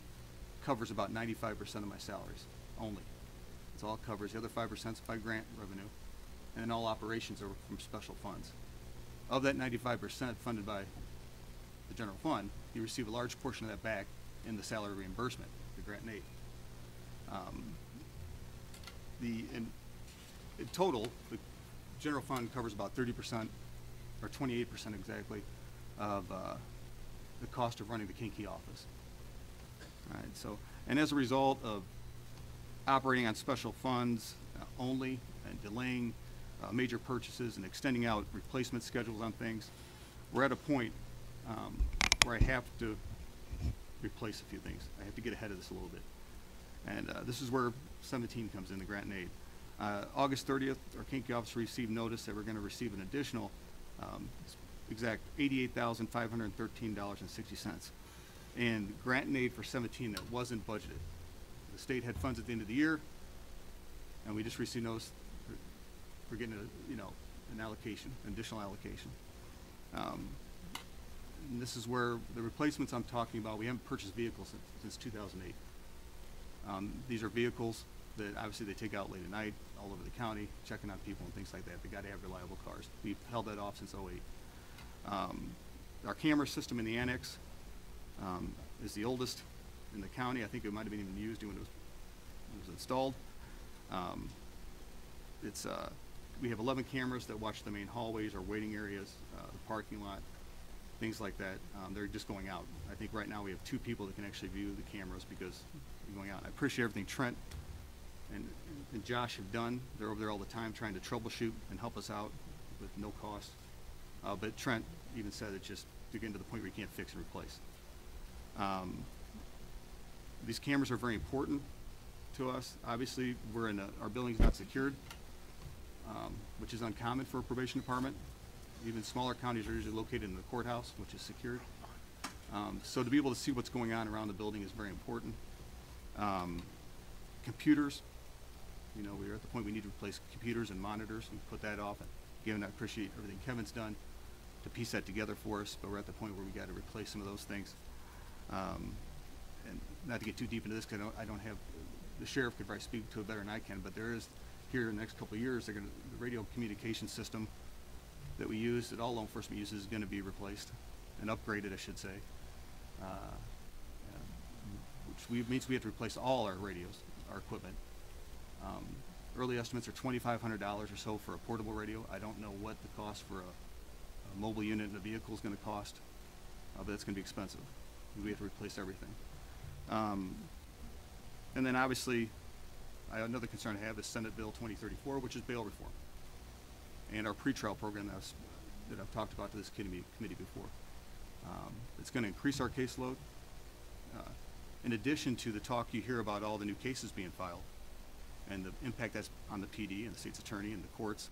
covers about 95% of my salaries only. That's all it covers. The other 5% is by grant revenue, and then all operations are from special funds. Of that 95% funded by the general fund, you receive a large portion of that back in the salary reimbursement, the grant and aid. In total, the general fund covers about 30%, or 28% exactly, of the cost of running the Kankakee office. All right, so, and as a result of operating on special funds only and delaying major purchases and extending out replacement schedules on things, we're at a point where I have to replace a few things. I have to get ahead of this a little bit. And this is where 17 comes in, the grant and aid. August 30th, our Kankakee office received notice that we're going to receive an additional exact $88,513.60. And grant and aid for 17 that wasn't budgeted. The state had funds at the end of the year, and we just received notice we're getting an allocation, an additional allocation. And this is where the replacements I'm talking about, we haven't purchased vehicles since 2008. These are vehicles that obviously they take out late at night all over the county, checking on people and things like that. They got to have reliable cars. We've held that off since '08. Our camera system in the annex is the oldest in the county. I think it might have been even used when it was installed. We have 11 cameras that watch the main hallways, our waiting areas, the parking lot, things like that. They're just going out. I think right now we have 2 people that can actually view the cameras because they're going out. I appreciate everything Trent and Josh have done. They're over there all the time trying to troubleshoot and help us out with no cost. But Trent even said it's just to get to the point where you can't fix and replace. These cameras are very important to us. Obviously, our building's not secured, which is uncommon for a probation department. Even smaller counties are usually located in the courthouse, which is secured. So to be able to see what's going on around the building is very important. Computers, we're at the point we need to replace computers and monitors. We put that off. Given I appreciate everything Kevin's done to piece that together for us, but we're at the point where we got to replace some of those things. And not to get too deep into this, because I don't have, the sheriff could probably speak to it better than I can, but there is, here in the next couple of years, the radio communication system that we use, that all law enforcement uses, is going to be replaced and upgraded, I should say. Which means we have to replace all our radios, our equipment. Early estimates are $2,500 or so for a portable radio. I don't know what the cost for a mobile unit in a vehicle is going to cost, but it's going to be expensive. We have to replace everything. And then obviously, another concern I have is Senate Bill 2034, which is bail reform, and our pretrial program that I've talked about to this committee before. It's going to increase our caseload. In addition to the talk you hear about all the new cases being filed and the impact that's on the PD and the state's attorney and the courts,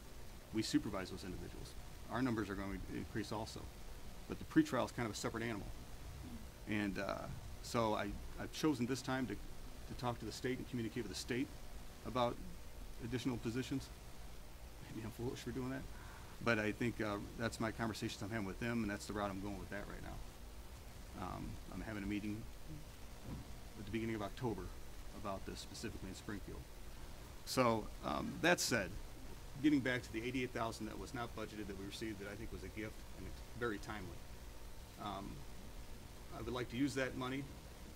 we supervise those individuals. Our numbers are going to increase also, but the pretrial is kind of a separate animal. And so I've chosen this time to talk to the state and communicate with the state about additional positions. Maybe I'm foolish for doing that, but I think that's my conversations I'm having with them, and that's the route I'm going with that right now. I'm having a meeting at the beginning of October about this, specifically in Springfield. So that said, getting back to the $88,000 that was not budgeted that we received, that I think was a gift and it's very timely. I would like to use that money.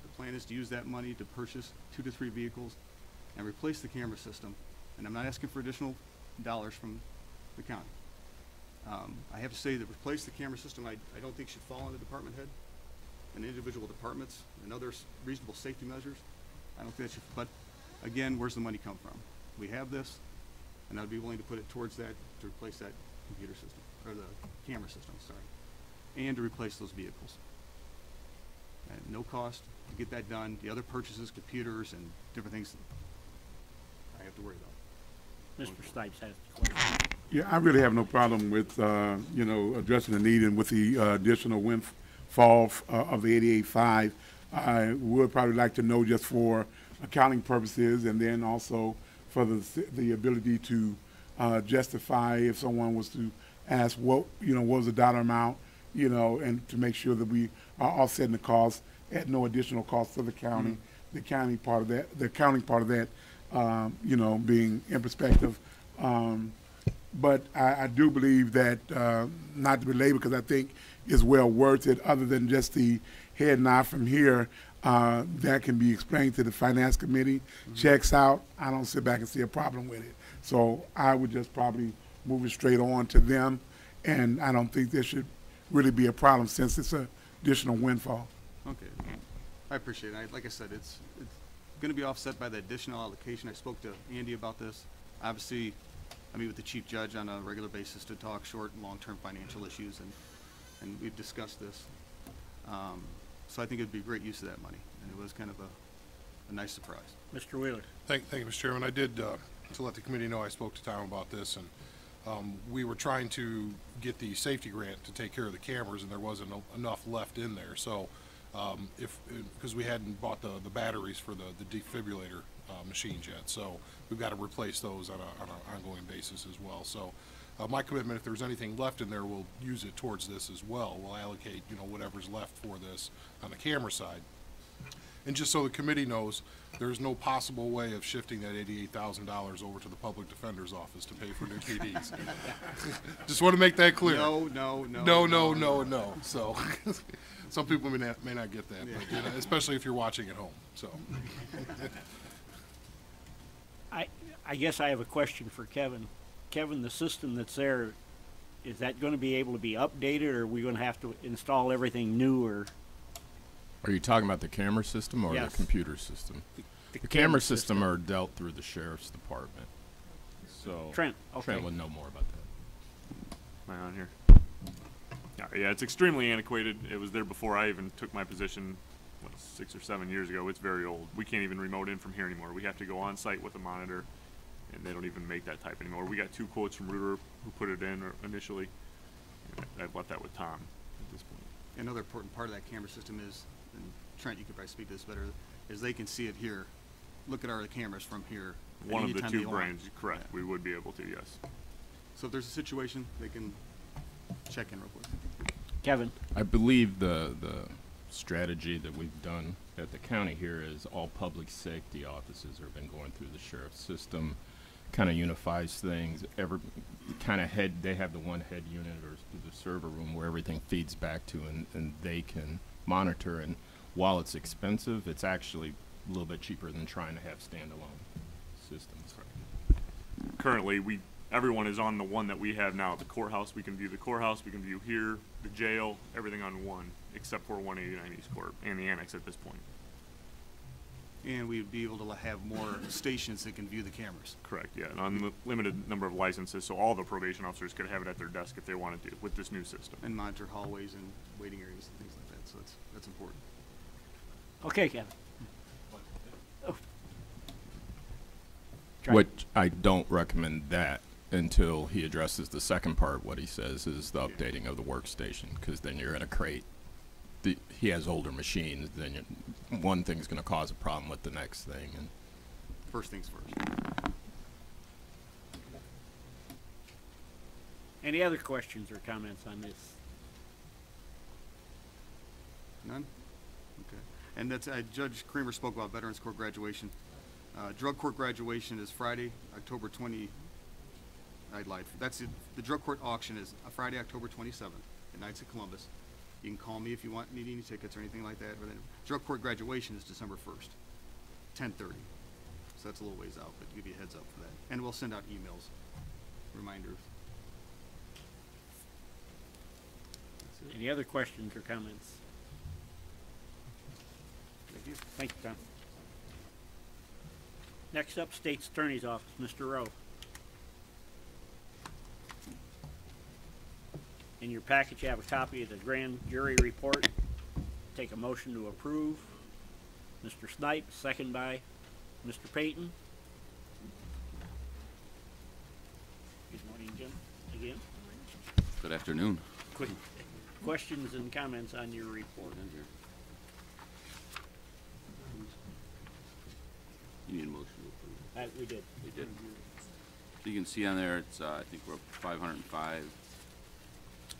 The plan is to use that money to purchase 2 to 3 vehicles and replace the camera system. And I'm not asking for additional dollars from the county. I have to say that replace the camera system, I don't think should fall on the department head and individual departments and other reasonable safety measures. I don't think that should, but again, where's the money come from? We have this, and I'd be willing to put it towards that, to replace that computer system, or the camera system, sorry, and to replace those vehicles. At no cost to get that done. The other purchases, computers and different things, I have to worry about. Mr. Stipes has the question. Yeah, I really have no problem with, addressing the need, and with the additional windfall of the 88.5. I would probably like to know, just for accounting purposes, and then also for the ability to justify if someone was to ask what was the dollar amount, and to make sure that we are offsetting the cost at no additional cost to the county. Mm-hmm. The accounting part of that, being in perspective. But I do believe that, not to belabor, because I think it's well worth it, other than just the head nod from here, that can be explained to the finance committee, mm-hmm. checks out. I don't sit back and see a problem with it. So I would just probably move it straight on to them, and I don't think there should really be a problem, since it's an additional windfall. Okay, I appreciate it. Like I said, it's going to be offset by the additional allocation. I spoke to Andy about this. Obviously, I meet with the chief judge on a regular basis to talk short and long-term financial issues, and we've discussed this. So I think it'd be a great use of that money, and it was kind of a nice surprise. Mr. Wheeler. Thank you, Mr. Chairman. I did, to let the committee know, I spoke to Tom about this, and we were trying to get the safety grant to take care of the cameras, and there wasn't enough left in there. So because we hadn't bought the batteries for the defibrillator machines yet, so we've got to replace those on an ongoing basis as well. So my commitment, if there's anything left in there, we'll use it towards this as well. We'll allocate, whatever's left for this on the camera side. And just so the committee knows, there's no possible way of shifting that $88,000 over to the public defender's office to pay for new TVs. Just want to make that clear. No. So some people may not get that, but especially if you're watching at home. So I guess I have a question for Kevin. Kevin, the system that's there, is that going to be able to be updated, or are we going to have to install everything new? Or are you talking about the camera system or Yes. the computer system? The camera camera system system. are dealt through the sheriff's department. So Trent, okay. Trent would know more about that. Am I on here? Yeah, it's extremely antiquated. It was there before I even took my position, 6 or 7 years ago. It's very old. We can't even remote in from here anymore. We have to go on site with a monitor, and they don't even make that type anymore. We got 2 quotes from Reuter who put it in initially, and I've left that with Tom at this point. Another important part of that camera system is, and Trent, you could probably speak to this better, is they can see it here. Look at our cameras from here. at One of any the time 2 they want. brands, correct. Yeah. We would be able to, yes. So if there's a situation, they can check in real quick. Kevin. I believe the strategy that we've done at the county here is all public safety offices have been going through the sheriff's system. Kind of unifies things. They have the one head unit or the server room where everything feeds back to, and they can monitor. And while it's expensive, it's actually a little bit cheaper than trying to have standalone systems. Currently, everyone is on the one that we have now. The courthouse, we can view the courthouse, we can view here, the jail, everything on one, except for 189 East Court and the annex at this point. And we'd be able to have more stations that can view the cameras. Correct, yeah, an unlimited number of licenses, so all the probation officers could have it at their desk if they wanted to with this new system. And monitor hallways and waiting areas and things like that, so that's important. Okay, Kevin. Oh. Which I don't recommend that until he addresses the second part. What he says is the updating of the workstation, because then you're going to create. He has older machines. Then one thing's going to cause a problem with the next thing. And First things first. Any other questions or comments on this? None? Okay. And that's, Judge Kramer spoke about Veterans Court graduation. Drug court graduation is Friday, October 20. I lied. That's it. The drug court auction is Friday, October 27th at Knights of Columbus. You can call me if you need any tickets or anything like that. But then drug court graduation is December 1st, 10:30. So that's a little ways out, but to give you a heads up for that. And we'll send out emails, reminders. Any other questions or comments? Thank you. Thank you, Tom. Next up, State's Attorney's Office, Mr. Rowe. In your package, you have a copy of the grand jury report. Take a motion to approve. Mr. Snipe, second by Mr. Payton. Good morning, Jim, again. Good afternoon. Quick questions and comments on your report. You need a motion to approve. We did. We did. So you can see on there, it's, I think we're up to 505.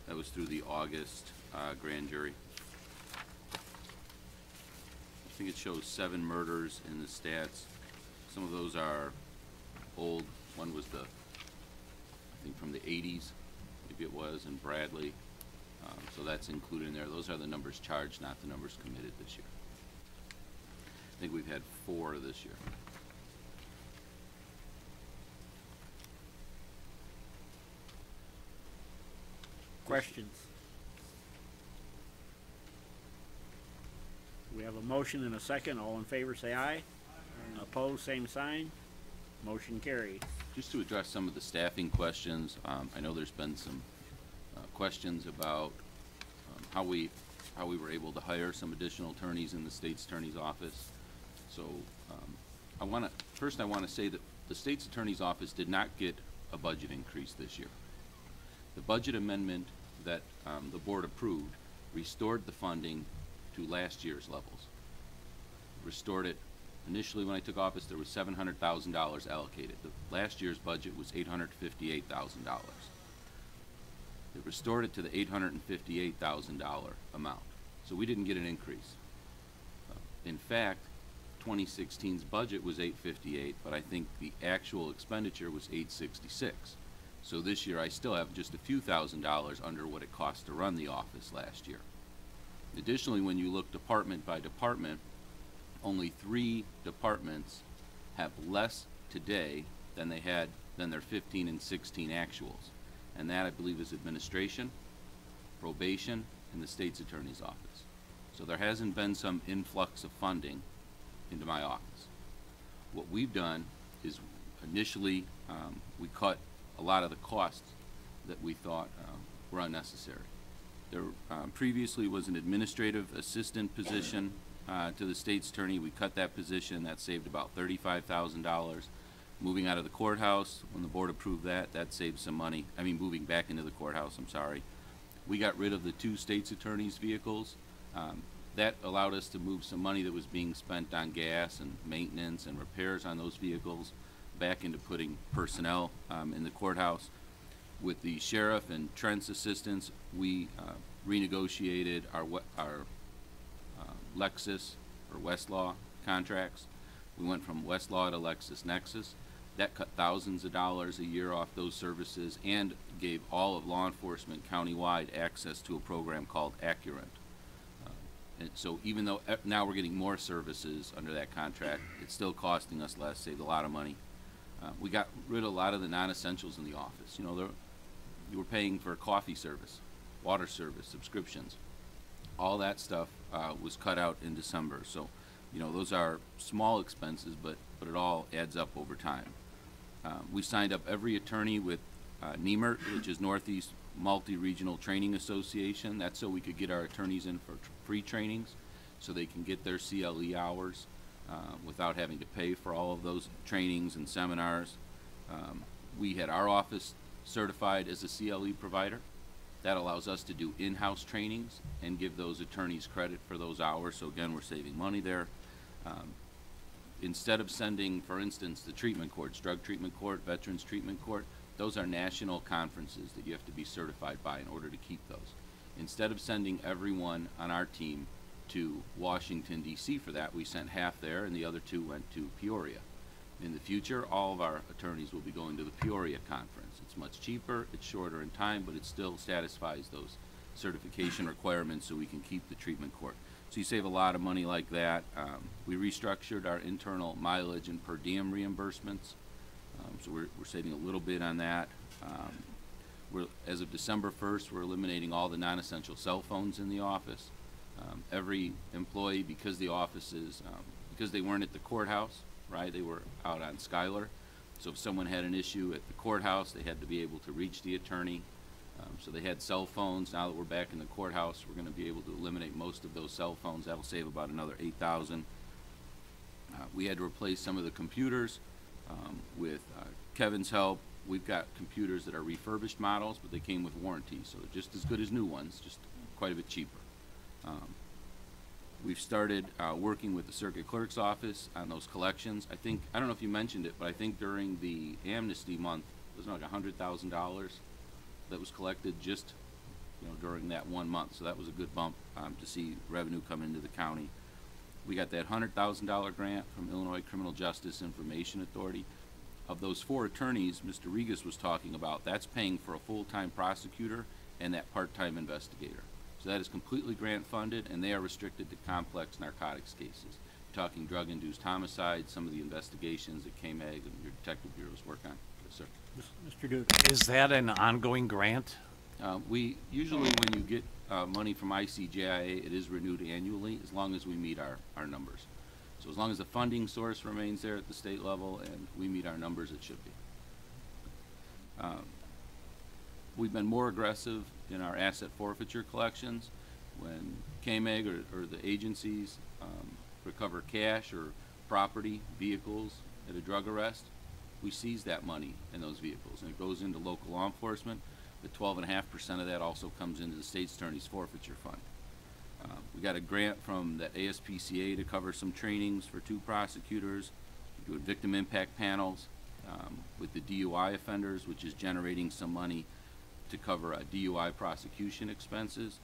That was through the August grand jury. I think it shows 7 murders in the stats. Some of those are old. One was I think from the 80s, maybe it was, in Bradley. So that's included in there. Those are the numbers charged, not the numbers committed this year. I think we've had 4 this year. Questions? We have a motion and a second. All in favor say aye. Opposed, same sign. Motion carries. just to address some of the staffing questions, I know there's been some questions about how we were able to hire some additional attorneys in the state's attorney's office. So first I want to say that the state's attorney's office did not get a budget increase this year. The budget amendment that the board approved restored the funding to last year's levels. Restored it. Initially, when I took office, there was $700,000 allocated. The last year's budget was $858,000. It restored it to the $858,000 amount. So we didn't get an increase. In fact, 2016's budget was $858, but I think the actual expenditure was $866. So this year I still have just a few $1,000s under what it cost to run the office last year. Additionally, when you look department by department, only 3 departments have less today than they had than their 15 and 16 actuals. And that, I believe, is administration, probation, and the state's attorney's office. So there hasn't been some influx of funding into my office. What we've done is initially we cut a lot of the costs that we thought were unnecessary. There previously was an administrative assistant position to the state's attorney. We cut that position. That saved about $35,000. Moving out of the courthouse, when the board approved that, that saved some money. I mean, moving back into the courthouse, I'm sorry. We got rid of the 2 state's attorneys' vehicles. That allowed us to move some money that was being spent on gas and maintenance and repairs on those vehicles back into putting personnel in the courthouse. With the sheriff and Trent's assistance, we renegotiated our Lexus or Westlaw contracts. We went from Westlaw to LexisNexis. That cut thousands of dollars a year off those services and gave all of law enforcement countywide access to a program called Accurant. And so even though now we're getting more services under that contract, it's still costing us less, saved a lot of money. We got rid of a lot of the non-essentials in the office. You know, you were paying for coffee service, water service, subscriptions. All that stuff was cut out in December. So, you know, those are small expenses, but it all adds up over time. We signed up every attorney with NEMERT, which is Northeast Multi-Regional Training Association. That's so we could get our attorneys in for free trainings so they can get their CLE hours without having to pay for all of those trainings and seminars. We had our office certified as a CLE provider. That allows us to do in-house trainings and give those attorneys credit for those hours. So again, we're saving money there. Instead of sending, for instance, the treatment courts, drug treatment court, veterans treatment court, those are national conferences that you have to be certified by in order to keep those. Instead of sending everyone on our team to Washington, D.C. for that, we sent half there and the other 2 went to Peoria. In the future, all of our attorneys will be going to the Peoria conference. It's much cheaper, it's shorter in time, but it still satisfies those certification requirements so we can keep the treatment court. So you save a lot of money like that. We restructured our internal mileage and per diem reimbursements. So we're saving a little bit on that. As of December 1st, we're eliminating all the non-essential cell phones in the office. Every employee, because the offices, because they weren't at the courthouse, right, they were out on Schuyler. So if someone had an issue at the courthouse, they had to be able to reach the attorney. So they had cell phones. Now that we're back in the courthouse, we're going to be able to eliminate most of those cell phones. That'll save about another $8,000. We had to replace some of the computers. With Kevin's help, we've got computers that are refurbished models, but they came with warranty, so they're just as good as new ones, just quite a bit cheaper. We've started working with the circuit clerk's office on those collections. I don't know if you mentioned it, but I think during the amnesty month, there's like $100,000 that was collected just, you know, during that 1 month. So that was a good bump to see revenue come into the county. We got that $100,000 grant from Illinois Criminal Justice Information Authority. Of those 4 attorneys Mr. Regas was talking about, that's paying for a full-time prosecutor and that part-time investigator. So that is completely grant funded, and they are restricted to complex narcotics cases. You're talking drug-induced homicide, some of the investigations that KMAG and your detective bureaus work on. Yes, sir. Mr. Duke. Is that an ongoing grant? We usually, when you get money from ICJIA, it is renewed annually as long as we meet our numbers. So as long as the funding source remains there at the state level and we meet our numbers, it should be. We've been more aggressive in our asset forfeiture collections. When KMEG or the agencies recover cash or property, vehicles at a drug arrest, we seize that money in those vehicles, and it goes into local law enforcement. The 12.5% of that also comes into the state's attorney's forfeiture fund. We got a grant from the ASPCA to cover some trainings for 2 prosecutors. We're doing victim impact panels with the DUI offenders, which is generating some money to cover DUI prosecution expenses.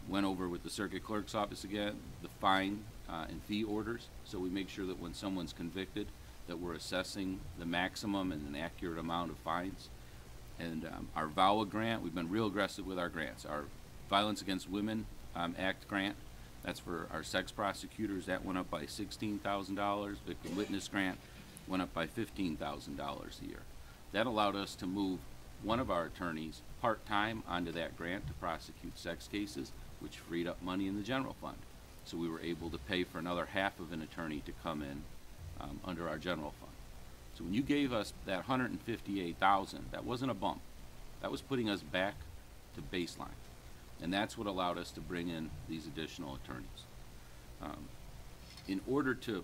Went over with the circuit clerk's office again, the fine and fee orders, so we make sure that when someone's convicted that we're assessing the maximum and an accurate amount of fines. And our VAWA grant, we've been real aggressive with our grants. Our Violence Against Women Act grant, that's for our sex prosecutors, that went up by $16,000. Victim Witness grant went up by $15,000 a year. That allowed us to move one of our attorneys part-time onto that grant to prosecute sex cases, which freed up money in the general fund. So we were able to pay for another half of an attorney to come in under our general fund. So when you gave us that $158,000, that wasn't a bump. That was putting us back to baseline. And that's what allowed us to bring in these additional attorneys. In order to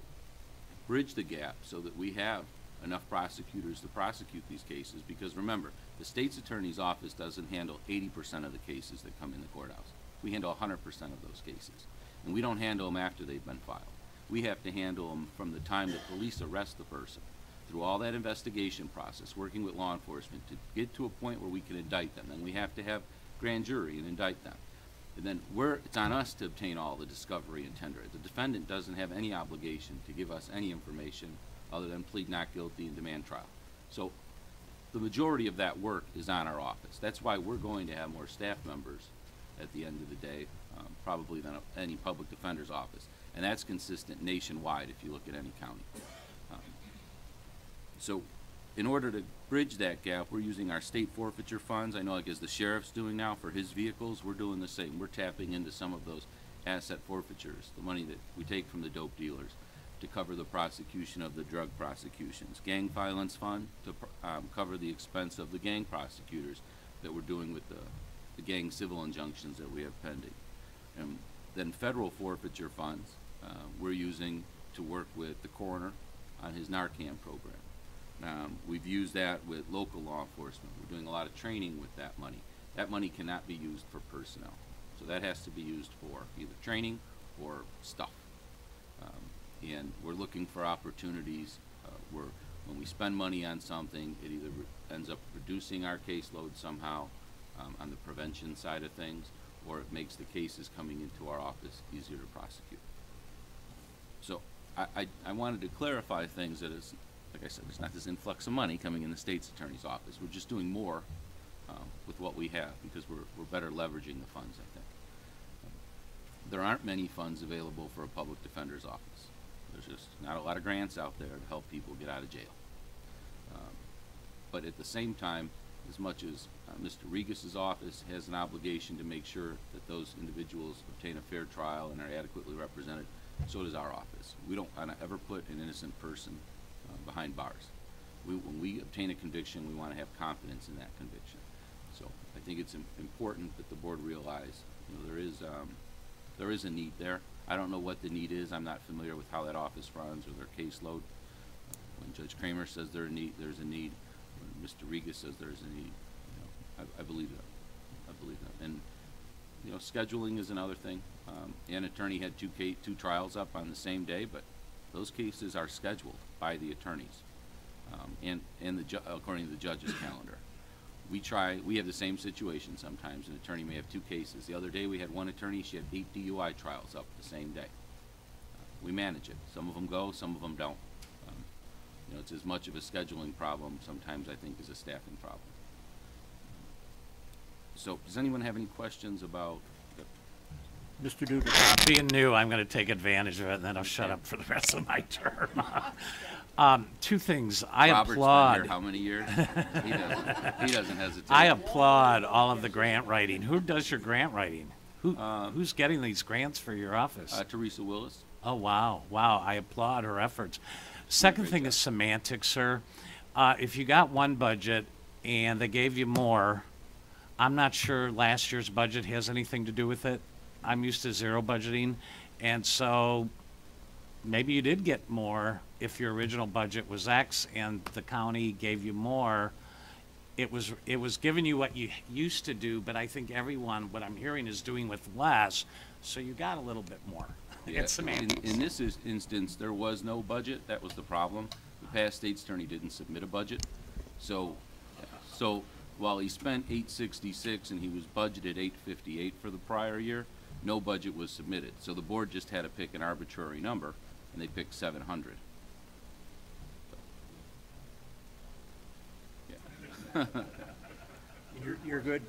bridge the gap so that we have enough prosecutors to prosecute these cases, because remember, the state's attorney's office doesn't handle 80% of the cases that come in the courthouse. We handle 100% of those cases. And we don't handle them after they've been filed. We have to handle them from the time that police arrest the person, through all that investigation process, working with law enforcement to get to a point where we can indict them. Then we have to have grand jury and indict them. And then it's on us to obtain all the discovery and tender. The defendant doesn't have any obligation to give us any information other than plead not guilty and demand trial. So the majority of that work is on our office. That's why we're going to have more staff members at the end of the day, probably than any public defender's office. And that's consistent nationwide if you look at any county. So in order to bridge that gap, we're using our state forfeiture funds. I know, like as the sheriff's doing now for his vehicles, we're doing the same. We're tapping into some of those asset forfeitures, the money that we take from the dope dealers, to cover the prosecution of the drug prosecutions. Gang violence fund to cover the expense of the gang prosecutors that we're doing with the gang civil injunctions that we have pending. And then federal forfeiture funds we're using to work with the coroner on his Narcan program. We've used that with local law enforcement. We're doing a lot of training with that money. That money cannot be used for personnel. So that has to be used for either training or stuff. And we're looking for opportunities where when we spend money on something, it either ends up reducing our caseload somehow on the prevention side of things, or it makes the cases coming into our office easier to prosecute. So I wanted to clarify things that is, like I said, there's not this influx of money coming in the state's attorney's office. We're just doing more with what we have because we're better leveraging the funds, I think. There aren't many funds available for a public defender's office. There's just not a lot of grants out there to help people get out of jail. But at the same time, as much as Mr. Regis's office has an obligation to make sure that those individuals obtain a fair trial and are adequately represented, so does our office. We don't want to ever put an innocent person behind bars. When we obtain a conviction, we want to have confidence in that conviction. So I think it's important that the board realize, you know, there is a need there. I don't know what the need is. I'm not familiar with how that office runs or their caseload. When Judge Kramer says there's a need. When Mr. Regis says there's a need, you know, I believe that. I believe that. And you know, scheduling is another thing. An attorney had two trials up on the same day, but those cases are scheduled by the attorneys and according to the judge's calendar. We have the same situation sometimes. An attorney may have 2 cases. The other day we had one attorney, she had 8 DUI trials up the same day. We manage it. Some of them go, some of them don't. You know, it's as much of a scheduling problem sometimes, I think, as a staffing problem. So does anyone have any questions about Mr. Dugan. Being new, I'm going to take advantage of it, and then I'll shut up for the rest of my term. 2 things. I Robert's applaud. been here how many years? He doesn't hesitate. I applaud all of the grant writing. Who does your grant writing? Who's getting these grants for your office? Teresa Willis. Oh, wow. Wow. I applaud her efforts. Second thing is semantics, sir. If you got one budget and they gave you more. I'm not sure last year's budget has anything to do with it. I'm used to zero budgeting, and so maybe you did get more if your original budget was X and the county gave you more. It was giving you what you used to do, but I think everyone, what I'm hearing, is doing with less, so you got a little bit more. Yeah, It's semantics. in this instance, there was no budget. That was the problem. The past state's attorney didn't submit a budget. So while he spent $866 and he was budgeted $858 for the prior year, no budget was submitted. So the board just had to pick an arbitrary number, and they picked 700. Yeah. You're good?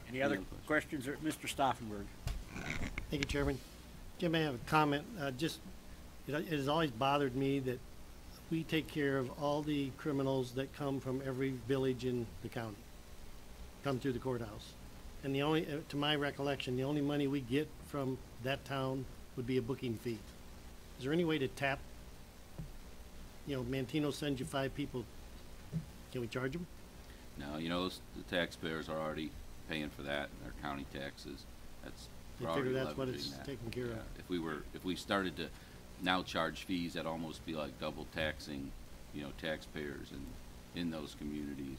Any other questions, Mr. Stauffenberg? Thank you, Chairman. Jim, I have a comment. It has always bothered me that we take care of all the criminals that come from every village in the county, come through the courthouse. And the only, to my recollection, the only money we get from that town would be a booking fee. Is there any way to tap, Mantino sends you 5 people, can we charge them? No, the taxpayers are already paying for that, and their county taxes. That's I we're already figure that's what leveraging it's that. taken care of. If we started to now charge fees, that'd almost be like double taxing, taxpayers in those communities.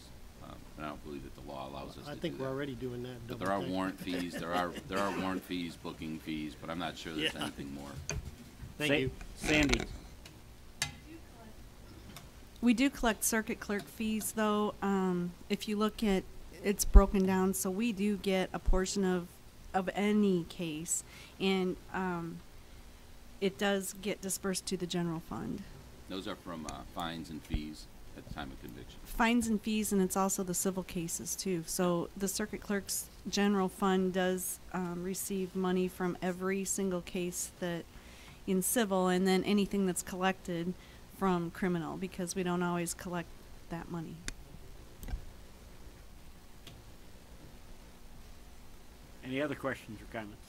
And I don't believe that the law allows us to do that. I think we're already doing that. But there are warrant fees, there are warrant fees, booking fees, but I'm not sure there's Yeah. anything more. Thank you. Sandy? We do collect circuit clerk fees, though. If you look at, it's broken down, so we do get a portion of any case, and it does get dispersed to the general fund. Those are from fines and fees at the time of conviction. Fines and fees, and it's also the civil cases, too. So the circuit clerk's general fund does receive money from every single case that in civil, and then anything that's collected from criminal, because we don't always collect that money. Any other questions or comments?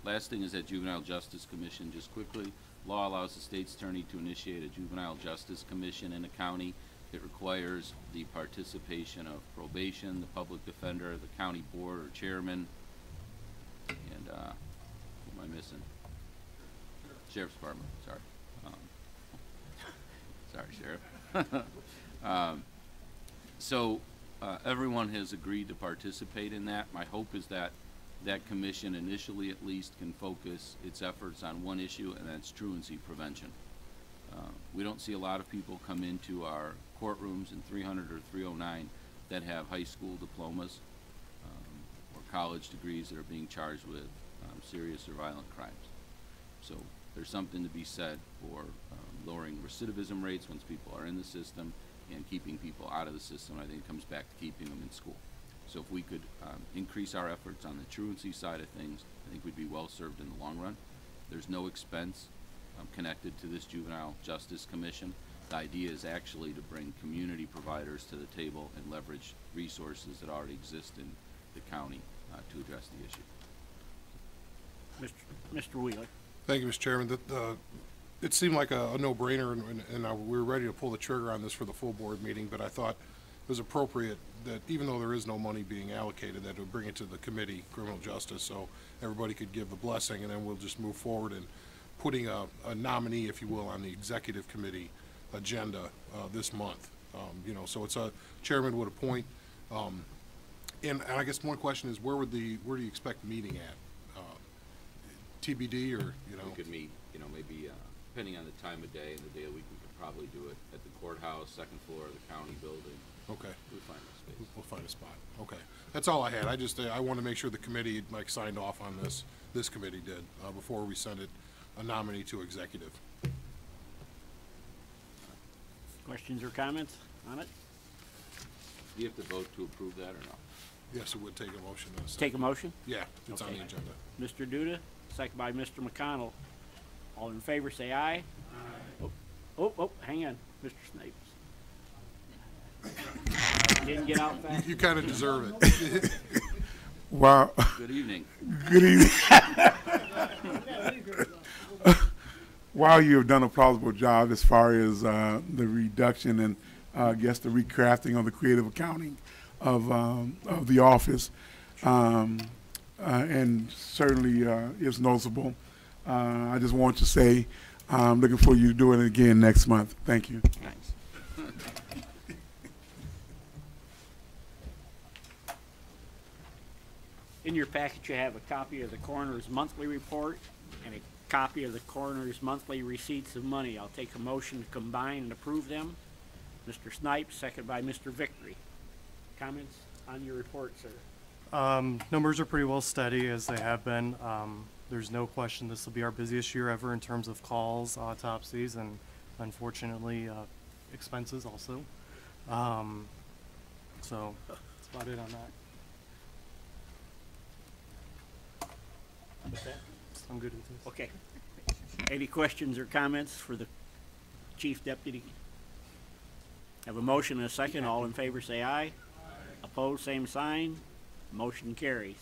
Last thing is that Juvenile Justice Commission, just quickly. Law allows the state's attorney to initiate a Juvenile Justice Commission in a county. It requires the participation of probation, the public defender, the county board or chairman, and who am I missing? Sheriff's Department, sorry. Sorry, Sheriff. So everyone has agreed to participate in that. My hope is that that commission initially at least can focus its efforts on one issue, and that's truancy prevention. We don't see a lot of people come into our courtrooms in 300 or 309 that have high school diplomas or college degrees that are being charged with serious or violent crimes. So there's something to be said for lowering recidivism rates once people are in the system and keeping people out of the system. I think it comes back to keeping them in school. So if we could increase our efforts on the truancy side of things, I think we'd be well served in the long run. There's no expense connected to this Juvenile Justice Commission. The idea is actually to bring community providers to the table and leverage resources that already exist in the county to address the issue. Mr. Wheeler? Thank you, Mr. Chairman. It seemed like a no-brainer, and we were ready to pull the trigger on this for the full board meeting, but I thought it was appropriate that even though there is no money being allocated, that it would bring it to the committee, criminal justice, so everybody could give the blessing, and then we'll just move forward in putting a nominee, if you will, on the executive committee agenda this month. So it's a chairman would appoint. And I guess one question is, where do you expect the meeting at? TBD, or We could meet, maybe depending on the time of day and the day of the week, we could probably do it at the courthouse, second floor of the county building. Okay. We'll find a space. We'll find a spot. Okay. That's all I had. I want to make sure the committee signed off on this. This committee did before we send it a nominee to executive. Questions or comments on it? Do you have to vote to approve that or not? Yes, it would take a motion. Take a motion? Yeah, it's on the agenda. Mr. Duda, second by Mr. McConnell. All in favor, say aye. Aye. Oh, hang on, Mr. Snipes. Didn't get out fast. You kind of deserve it. Wow. Good evening. Good evening. while you have done a plausible job as far as the reduction and I guess the recrafting of the creative accounting of the office, and certainly is noticeable. I just want to say I'm looking for you to do it again next month. Thank you. Thanks. In your packet, you have a copy of the coroner's monthly report and a copy of the coroner's monthly receipts of money. I'll take a motion to combine and approve them. Mr. Snipes, second by Mr. Victory. Comments on your report, sir? Numbers are pretty well steady as they have been. There's no question this will be our busiest year ever in terms of calls, autopsies, and unfortunately expenses also. So that's about it on that. What's that? I'm good with this. Okay. Any questions or comments for the chief deputy? Have a motion and a second. All in favor say aye. Opposed, same sign. Motion carries.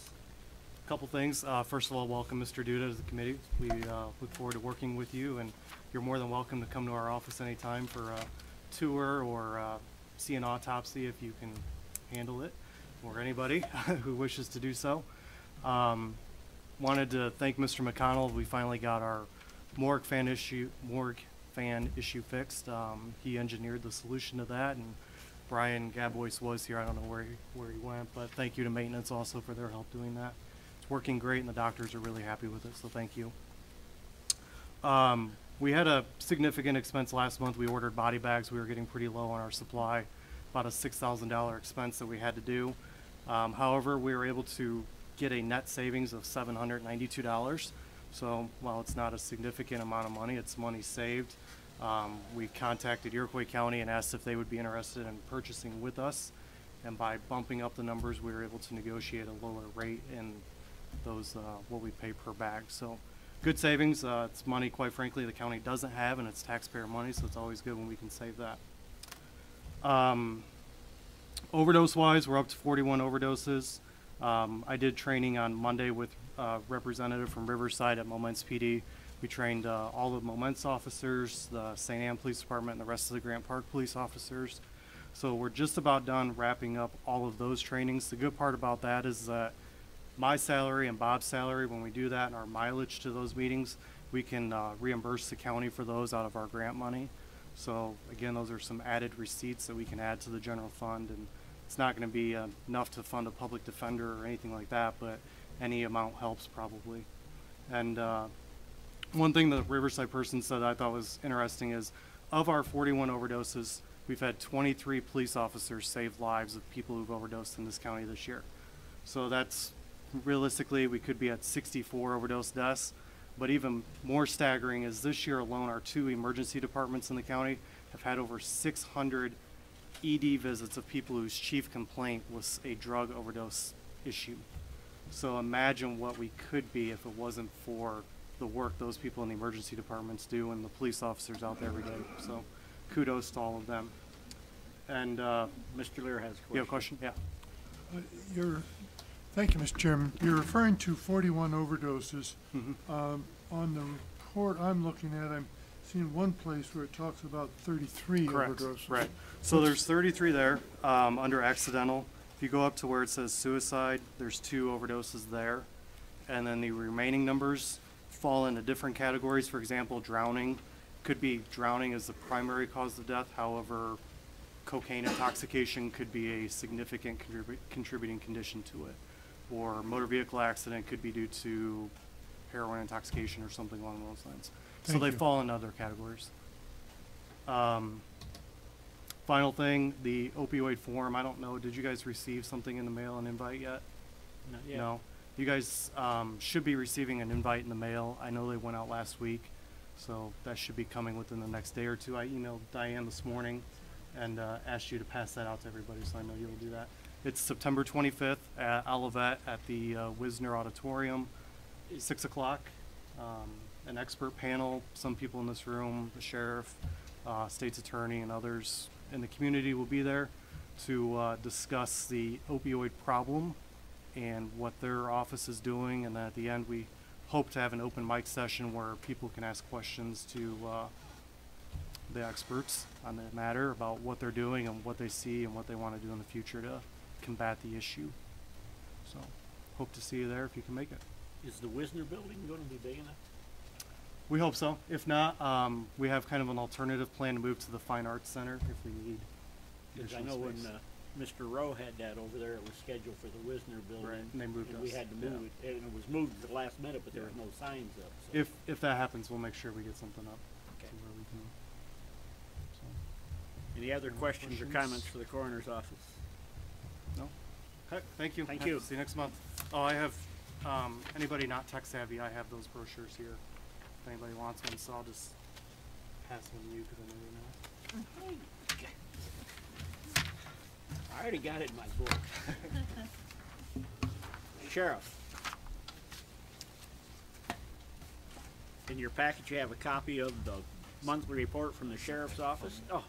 Couple things. First of all, welcome Mr. Duda to the committee. We look forward to working with you, and you're more than welcome to come to our office anytime for a tour or see an autopsy if you can handle it, or anybody who wishes to do so. Wanted to thank Mr. McConnell. We finally got our morgue fan issue fixed. He engineered the solution to that, and Brian Gabois was here. I don't know where he went, but thank you to maintenance also for their help doing that. It's working great, and the doctors are really happy with it, so thank you. We had a significant expense last month. We ordered body bags. We were getting pretty low on our supply, about a $6,000 expense that we had to do. However, we were able to get a net savings of $792. So while it's not a significant amount of money, it's money saved. We contacted Iroquois County and asked if they would be interested in purchasing with us. And by bumping up the numbers, we were able to negotiate a lower rate in those, what we pay per bag. So good savings. It's money, quite frankly, the county doesn't have, and it's taxpayer money, so it's always good when we can save that. Overdose-wise, we're up to 41 overdoses. I did training on Monday with a representative from Riverside at Moments PD. We trained all the Moments officers, the St. Anne Police Department, and the rest of the Grant Park police officers. So we're just about done wrapping up all of those trainings. The good part about that is that my salary and Bob's salary, when we do that, and our mileage to those meetings, we can reimburse the county for those out of our grant money. So again, those are some added receipts that we can add to the general fund, and it's not going to be enough to fund a public defender or anything like that, but any amount helps probably. And one thing the Riverside person said I thought was interesting is, of our 41 overdoses, we've had 23 police officers save lives of people who've overdosed in this county this year. So that's, realistically, we could be at 64 overdose deaths. But even more staggering is this year alone, our 2 emergency departments in the county have had over 600 ED visits of people whose chief complaint was a drug overdose issue. So imagine what we could be if it wasn't for the work those people in the emergency departments do and the police officers out there every day. So kudos to all of them. And Mr. Lear has a question. You have a question? Yeah. Thank you, Mr. Chairman. You're referring to 41 overdoses. On the report I'm looking at, I'm seeing one place where it talks about 33 Correct. overdoses. Right. So there's 33 there under accidental. If you go up to where it says suicide, there's 2 overdoses there. And then the remaining numbers fall into different categories. For example, drowning. Could be drowning as the primary cause of death. However, cocaine intoxication could be a significant contributing condition to it. Or motor vehicle accident could be due to heroin intoxication or something along those lines. So they fall in other categories. Final thing, the opioid form. I don't know, did you guys receive something in the mail, an invite yet? Not yet. No. You guys should be receiving an invite in the mail. I know they went out last week, so that should be coming within the next day or two. I emailed Diane this morning and asked you to pass that out to everybody, so I know you'll do that. It's September 25th at Olivet at the Wisner Auditorium, 6 o'clock. An expert panel, some people in this room, the sheriff, state's attorney, and others in the community will be there to discuss the opioid problem and what their office is doing. And then at the end, we hope to have an open mic session where people can ask questions to the experts on the matter about what they're doing and what they see and what they want to do in the future to combat the issue. So, hope to see you there if you can make it. Is the Wisner building gonna be big enough? We hope so. If not, we have kind of an alternative plan to move to the Fine Arts Center if we need. Because I additional know when, space. Mr. Rowe had that over there, it was scheduled for the Wisner building. Right, and they moved and we us, had to yeah. move it, and it was moved at the last minute, but there was no signs up, so. If that happens, we'll make sure we get something up Okay. to where we can. So. Any other Any questions or questions? comments for the coroner's office? No? Okay, thank you. Thank you. See you next month. Oh, I have, anybody not tech savvy, I have those brochures here. If anybody wants one, so I'll just pass them to you because I know you know. I already got it in my book. Sheriff. In your package, you have a copy of the monthly report from the sheriff's office. Oh.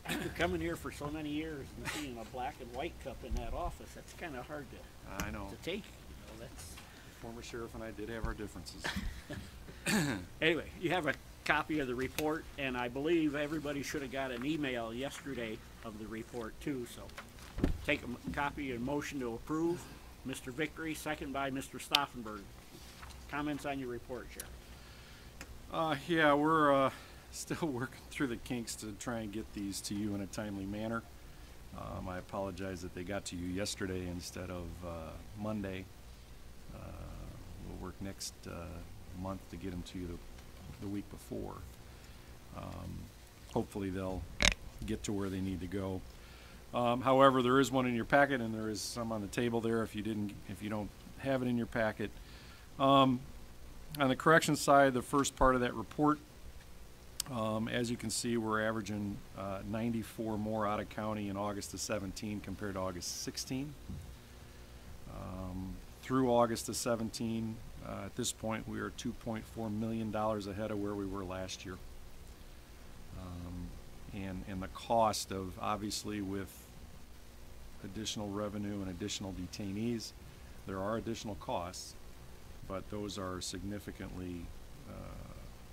After coming here for so many years and seeing a black and white cup in that office, that's kind of hard to, I know. to take. You know, that's. Former sheriff and I did have our differences. Anyway, you have a copy of the report, and I believe everybody should have got an email yesterday of the report too, so take a copy and motion to approve. Mr. Vickery, second by Mr. Stauffenberg. Comments on your report, Sheriff? Yeah, we're still working through the kinks to try and get these to you in a timely manner. I apologize that they got to you yesterday instead of Monday. We'll work next month to get them to you the week before. Hopefully they'll get to where they need to go. However, there is one in your packet, and there is some on the table there if you don't have it in your packet. On the corrections side, the first part of that report, as you can see, we're averaging 94 more out of county in August of 17 compared to August 16. Through August of 17, at this point, we are $2.4 million ahead of where we were last year. And the cost of, obviously, with additional revenue and additional detainees, there are additional costs, but those are significantly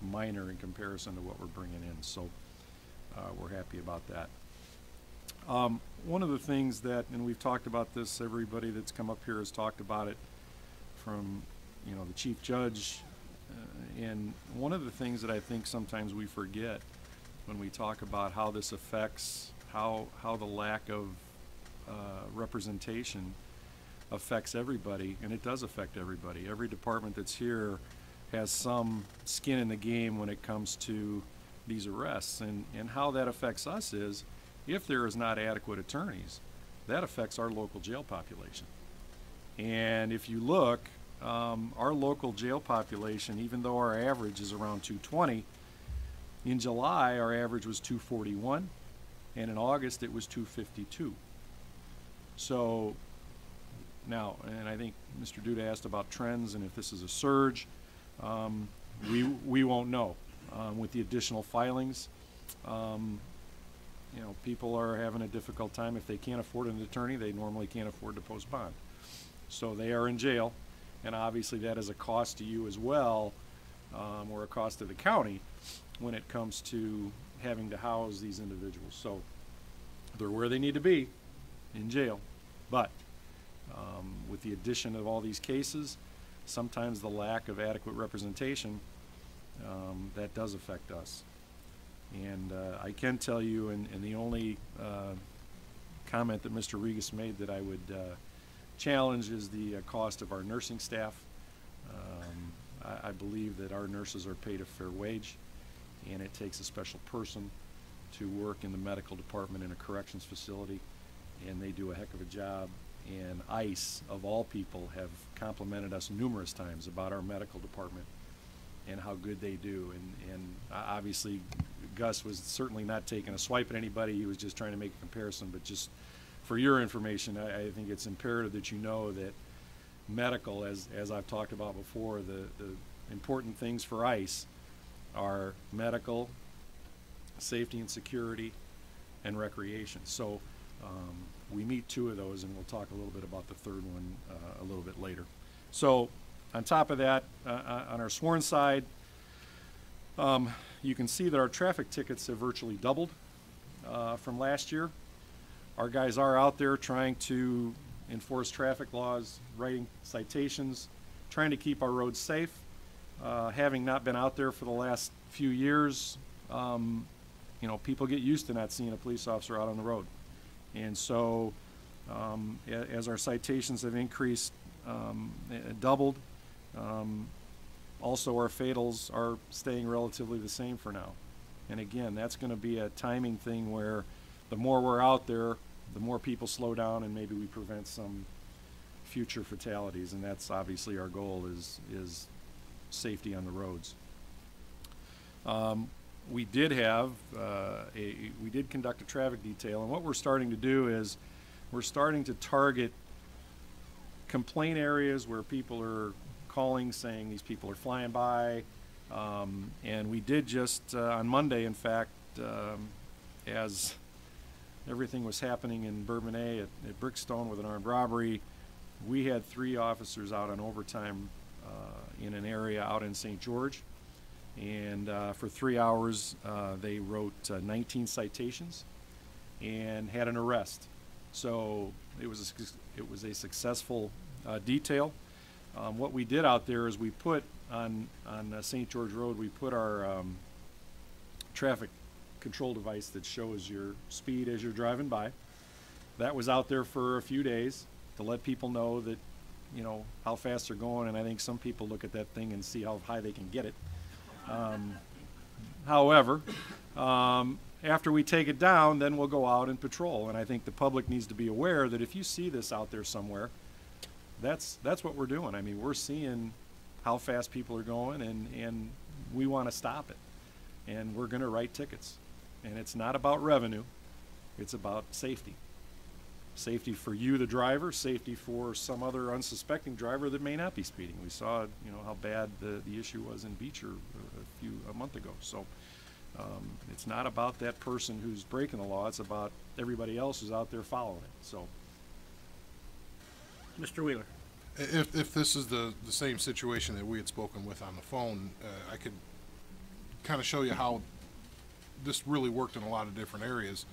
minor in comparison to what we're bringing in. So we're happy about that. One of the things that, and we've talked about this, everybody that's come up here has talked about it, from the chief judge, and one of the things that I think sometimes we forget when we talk about how this affects, how the lack of representation affects everybody, and it does affect everybody. Every department that's here has some skin in the game when it comes to these arrests, and how that affects us is, if there is not adequate attorneys, that affects our local jail population. And if you look, our local jail population, even though our average is around 220, in July our average was 241, and in August it was 252. So now, and I think Mr. Duda asked about trends and if this is a surge. We won't know. With the additional filings, people are having a difficult time. If they can't afford an attorney, they normally can't afford to post bond. So they are in jail, and obviously that is a cost to you as well, or a cost to the county when it comes to having to house these individuals. So they're where they need to be, in jail. But with the addition of all these cases, sometimes the lack of adequate representation, that does affect us. And I can tell you, and the only comment that Mr. Regas made that I would challenge is the cost of our nursing staff. I believe that our nurses are paid a fair wage, and it takes a special person to work in the medical department in a corrections facility, and they do a heck of a job. And ICE, of all people, have complimented us numerous times about our medical department and how good they do. And obviously Gus was certainly not taking a swipe at anybody. He was just trying to make a comparison. But just for your information, I think it's imperative that you know that medical, as I've talked about before, the important things for ICE are medical, safety and security, and recreation. So We meet 2 of those, and we'll talk a little bit about the third one a little bit later. So on top of that, on our sworn side, you can see that our traffic tickets have virtually doubled from last year. Our guys are out there trying to enforce traffic laws, writing citations, trying to keep our roads safe. Having not been out there for the last few years, you know, people get used to not seeing a police officer out on the road. And so as our citations have increased, doubled, also our fatals are staying relatively the same for now. And again, that's going to be a timing thing where the more we're out there, the more people slow down, and maybe we prevent some future fatalities. And that's obviously our goal, is safety on the roads. We did have we did conduct a traffic detail, and what we're starting to do is we're starting to target complaint areas where people are calling saying these people are flying by, and we did just on Monday, in fact, as everything was happening in Bourbonnais at Brickstone with an armed robbery, we had 3 officers out on overtime in an area out in St. George. And for 3 hours, they wrote 19 citations and had an arrest. So it was a successful detail. What we did out there is we put on St. George Road, we put our traffic control device that shows your speed as you're driving by. That was out there for a few days to let people know that, you know, how fast they're going. And I think some people look at that thing and see how high they can get it. However, after we take it down, then we'll go out and patrol. And I think the public needs to be aware that if you see this out there somewhere, that's what we're doing. I mean, we're seeing how fast people are going, and we want to stop it. And we're going to write tickets. And it's not about revenue. It's about safety. Safety for you, the driver, safety for some other unsuspecting driver that may not be speeding. We saw, you know, how bad the issue was in Beecher a month ago. So it's not about that person who's breaking the law. It's about everybody else who's out there following it. So, Mr. Wheeler. If this is the same situation that we had spoken with on the phone, I could kind of show you how this really worked in a lot of different areas.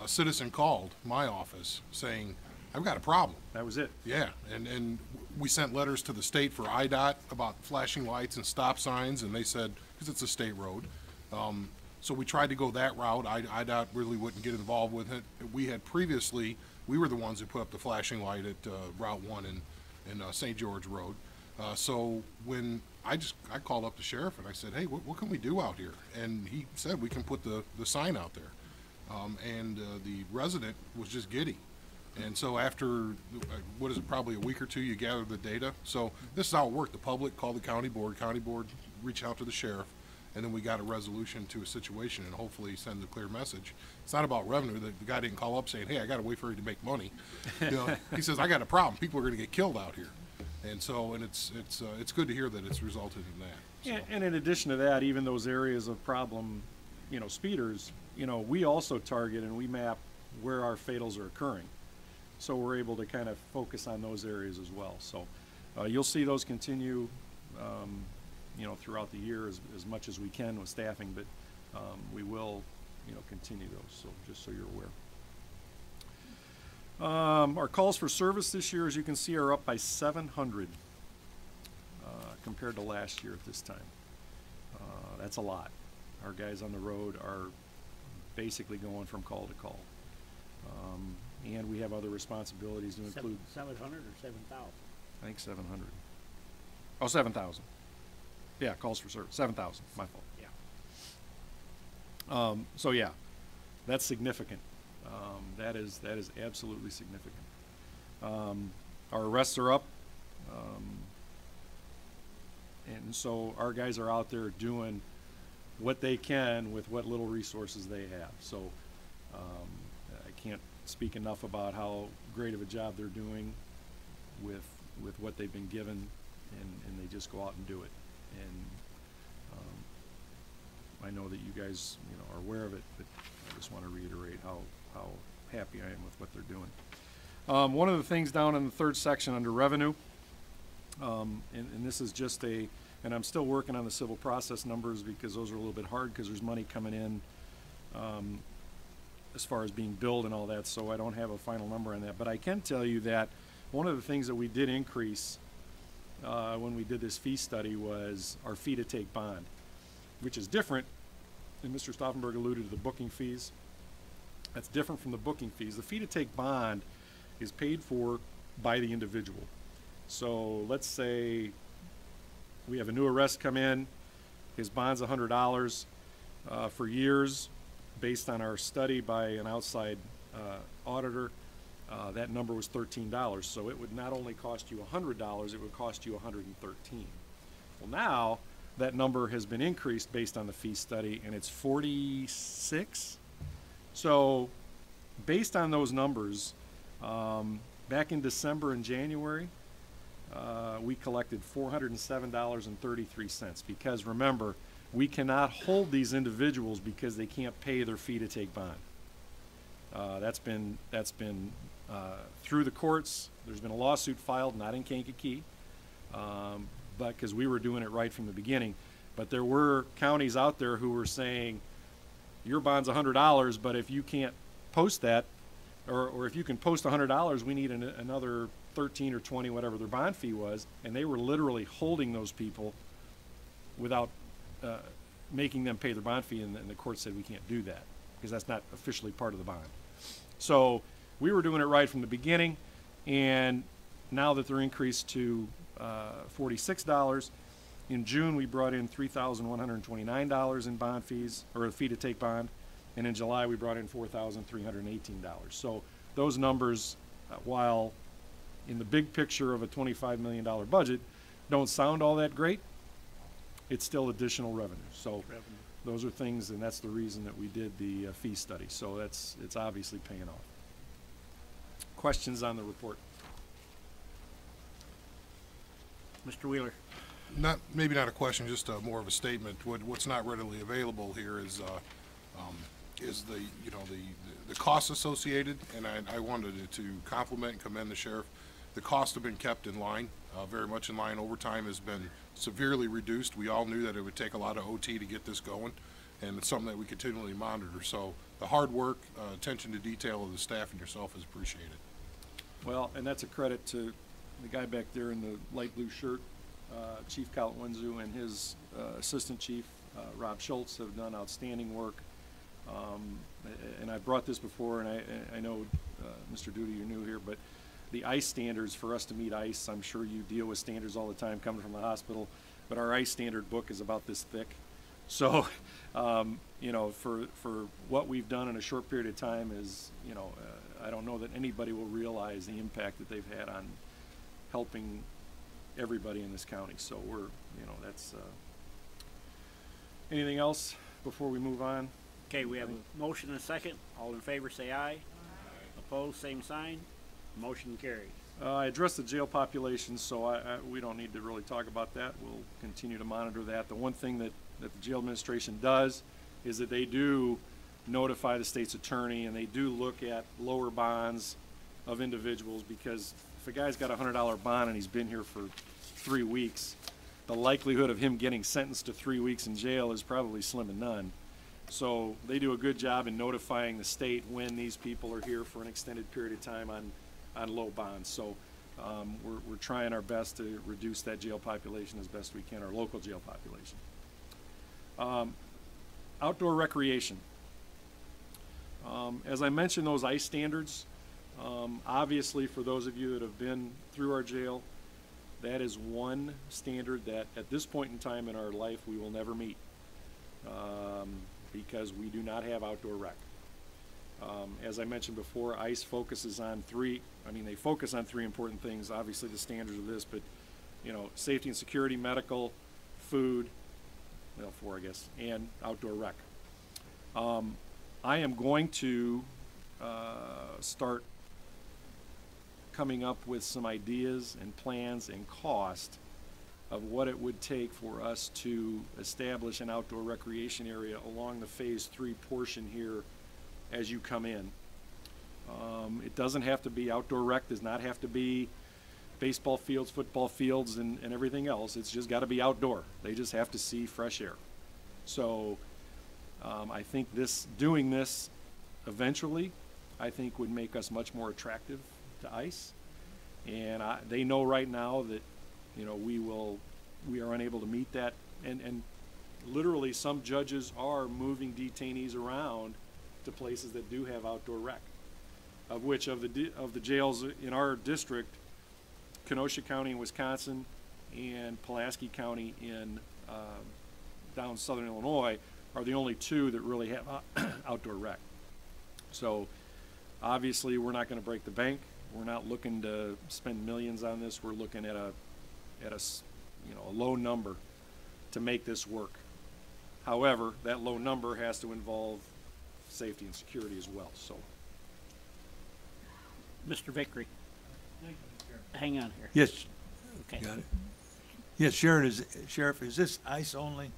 A citizen called my office saying, I've got a problem. That was it. Yeah, and we sent letters to the state for IDOT about flashing lights and stop signs, and they said, because it's a state road. So we tried to go that route. IDOT really wouldn't get involved with it. We had previously, we were the ones who put up the flashing light at Route 1 in St. George Road. So when I called up the sheriff and I said, hey, what can we do out here? And he said, we can put the sign out there. And the resident was just giddy. And so after, what is it, probably a week or two, you gather the data. So this is how it worked. The public called the county board reached out to the sheriff, and then we got a resolution to a situation and hopefully send a clear message. It's not about revenue. The guy didn't call up saying, hey, I got to wait for you to make money. You know, he says, I got a problem. People are going to get killed out here. And so, and it's good to hear that it's resulted in that. So. Yeah, and in addition to that, even those areas of problem, you know, speeders, you know, we also target and we map where our fatals are occurring. So we're able to kind of focus on those areas as well. So you'll see those continue, you know, throughout the year as much as we can with staffing, but we will, you know, continue those. So just so you're aware. Our calls for service this year, as you can see, are up by 700 compared to last year at this time. That's a lot. Our guys on the road are basically going from call to call. And we have other responsibilities to include 700 or 7,000? I think 700. Oh, 7,000. Yeah, calls for service. 7,000. My fault. Yeah. So yeah, that's significant. That is absolutely significant. Our arrests are up, and so our guys are out there doing what they can with what little resources they have. So I can't speak enough about how great of a job they're doing with what they've been given, and they just go out and do it. And I know that you guys, you know, are aware of it, but I just want to reiterate how happy I am with what they're doing. One of the things down in the third section under revenue, and this is just and I'm still working on the civil process numbers because those are a little bit hard because there's money coming in as far as being billed and all that, so I don't have a final number on that. But I can tell you that one of the things that we did increase when we did this fee study was our fee to take bond, which is different, and Mr. Stauffenberg alluded to the booking fees. That's different from the booking fees. The fee to take bond is paid for by the individual. So let's say we have a new arrest come in, his bond's $100. For years, based on our study by an outside auditor, that number was $13. So it would not only cost you $100, it would cost you $113. Well, now that number has been increased based on the fee study, and it's 46. So based on those numbers, back in December and January, we collected $407.33 because remember, we cannot hold these individuals because they can't pay their fee to take bond. That's been through the courts. There's been a lawsuit filed, not in Kankakee, but because we were doing it right from the beginning. But there were counties out there who were saying, your bond's $100, but if you can't post that, or if you can post $100, we need another 13 or 20, whatever their bond fee was, and they were literally holding those people without making them pay their bond fee, and the court said we can't do that because that's not officially part of the bond. So we were doing it right from the beginning, and now that they're increased to $46, in June we brought in $3,129 in bond fees, or a fee to take bond, and in July we brought in $4,318. So those numbers, while in the big picture of a $25 million budget, don't sound all that great, it's still additional revenue. So those are things, and that's the reason that we did the fee study. So it's obviously paying off. Questions on the report? Mr. Wheeler. Maybe not a question, just more of a statement. What's not readily available here is the costs associated, and I wanted to compliment and commend the sheriff. The costs have been kept in line, very much in line. Overtime has been severely reduced. We all knew that it would take a lot of OT to get this going, and it's something that we continually monitor. So the hard work, attention to detail of the staff and yourself is appreciated. Well, and that's a credit to the guy back there in the light blue shirt, Chief Kautwenzu, and his assistant chief, Rob Schultz, have done outstanding work. And I brought this before, and I know, Mr. Duty, you're new here, but the ICE standards for us to meet ICE, I'm sure you deal with standards all the time coming from the hospital, but our ICE standard book is about this thick. So, you know, for what we've done in a short period of time is, you know, I don't know that anybody will realize the impact that they've had on helping everybody in this county. So we're, you know, that's, anything else before we move on? Okay, we have a motion and a second. All in favor say aye. Opposed, same sign. Motion carries. I addressed the jail population, so we don't need to really talk about that. We'll continue to monitor that. The one thing that the jail administration does is that they do notify the state's attorney, and they do look at lower bonds of individuals, because if a guy's got a $100 bond and he's been here for 3 weeks, the likelihood of him getting sentenced to 3 weeks in jail is probably slim to none. So they do a good job in notifying the state when these people are here for an extended period of time on low bonds. So we're trying our best to reduce that jail population as best we can, our local jail population. Outdoor recreation. As I mentioned, those ICE standards, obviously for those of you that have been through our jail, that is one standard that at this point in time in our life we will never meet, because we do not have outdoor rec. As I mentioned before, ICE focuses on they focus on three important things, obviously the standards of this, but you know, safety and security, medical, food, well, 4 I guess, and outdoor rec. I am going to start coming up with some ideas and plans and cost of what it would take for us to establish an outdoor recreation area along the Phase 3 portion here as you come in. It doesn't have to be outdoor rec, does not have to be baseball fields, football fields, and everything else. It's just got to be outdoor. They just have to see fresh air. So I think doing this eventually, I think would make us much more attractive to ICE. And they know right now that, you know, we are unable to meet that. And literally some judges are moving detainees around to places that do have outdoor rec, of which of the jails in our district, Kenosha County in Wisconsin and Pulaski County in down southern Illinois are the only two that really have outdoor rec. So obviously we're not going to break the bank. We're not looking to spend millions on this. We're looking at a low number to make this work. However, that low number has to involve safety and security as well. So, Mr. Vickery. Hang on here. Yes. Okay. Got it. Yes, Sheriff, is this ICE only?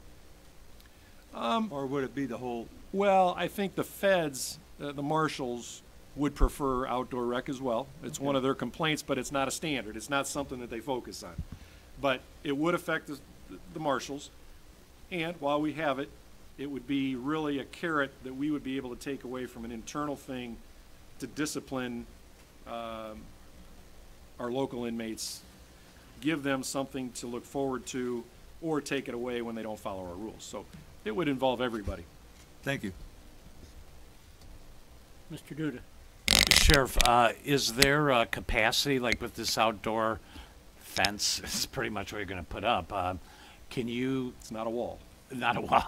Or would it be the whole? Well, I think the feds, the marshals, would prefer outdoor rec as well. It's one of their complaints, but it's not a standard. It's not something that they focus on. But it would affect the marshals. And while we have it, it would be really a carrot that we would be able to take away from an internal thing to discipline our local inmates, give them something to look forward to, or take it away when they don't follow our rules. So it would involve everybody. Thank you. Mr. Duda. Sheriff, is there a capacity, like with this outdoor fence, this is pretty much what you're going to put up, can you... It's not a wall. Not a wall.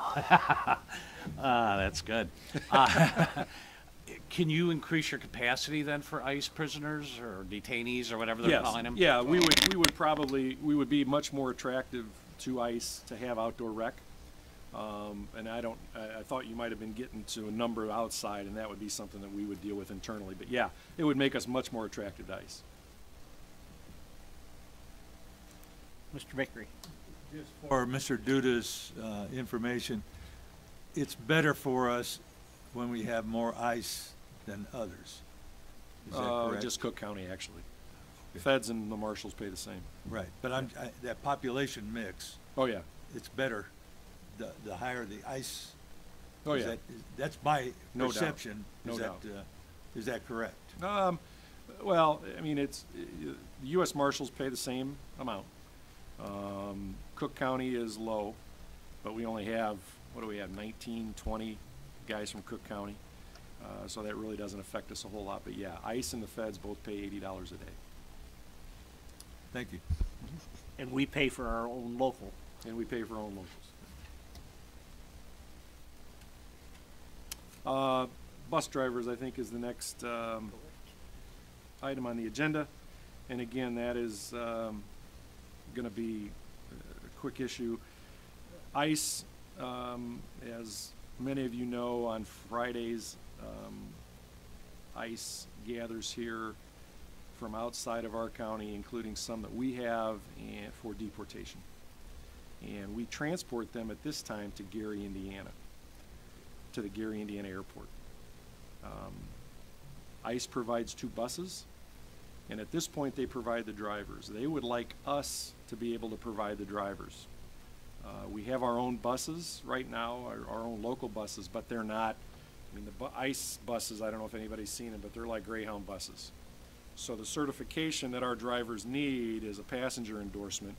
That's good. Can you increase your capacity then for ICE prisoners or detainees or whatever they're calling them? Yeah, we would be much more attractive to ICE to have outdoor rec. And I thought you might have been getting to a number outside, and that would be something that we would deal with internally. But yeah, it would make us much more attractive to ICE. Mr. Vickery. Just for Mr. Duda's information, it's better for us when we have more ICE than others. Is that correct? Just Cook County, actually. Okay. Feds and the marshals pay the same. Right, but that population mix. Oh yeah, it's better. The higher the ICE. Oh yeah, that's my perception. No doubt. Is that correct? Well, I mean, the U.S. Marshals pay the same amount. Cook County is low, but we only have, 19, 20 guys from Cook County. So that really doesn't affect us a whole lot. But yeah, ICE and the feds both pay $80 a day. Thank you. And we pay for our own local. And we pay for our own locals. Bus drivers, I think, is the next item on the agenda. And again, that is going to be a quick issue. ICE, as many of you know, on Fridays, ICE gathers here from outside of our county, including some that we have, and for deportation. And we transport them at this time to Gary, Indiana, to the Gary, Indiana airport. ICE provides 2 buses, and at this point they provide the drivers. They would like us to be able to provide the drivers. We have our own buses right now, our own local buses, but they're not, I mean, the ICE buses, I don't know if anybody's seen them, but they're like Greyhound buses. So the certification that our drivers need is a passenger endorsement,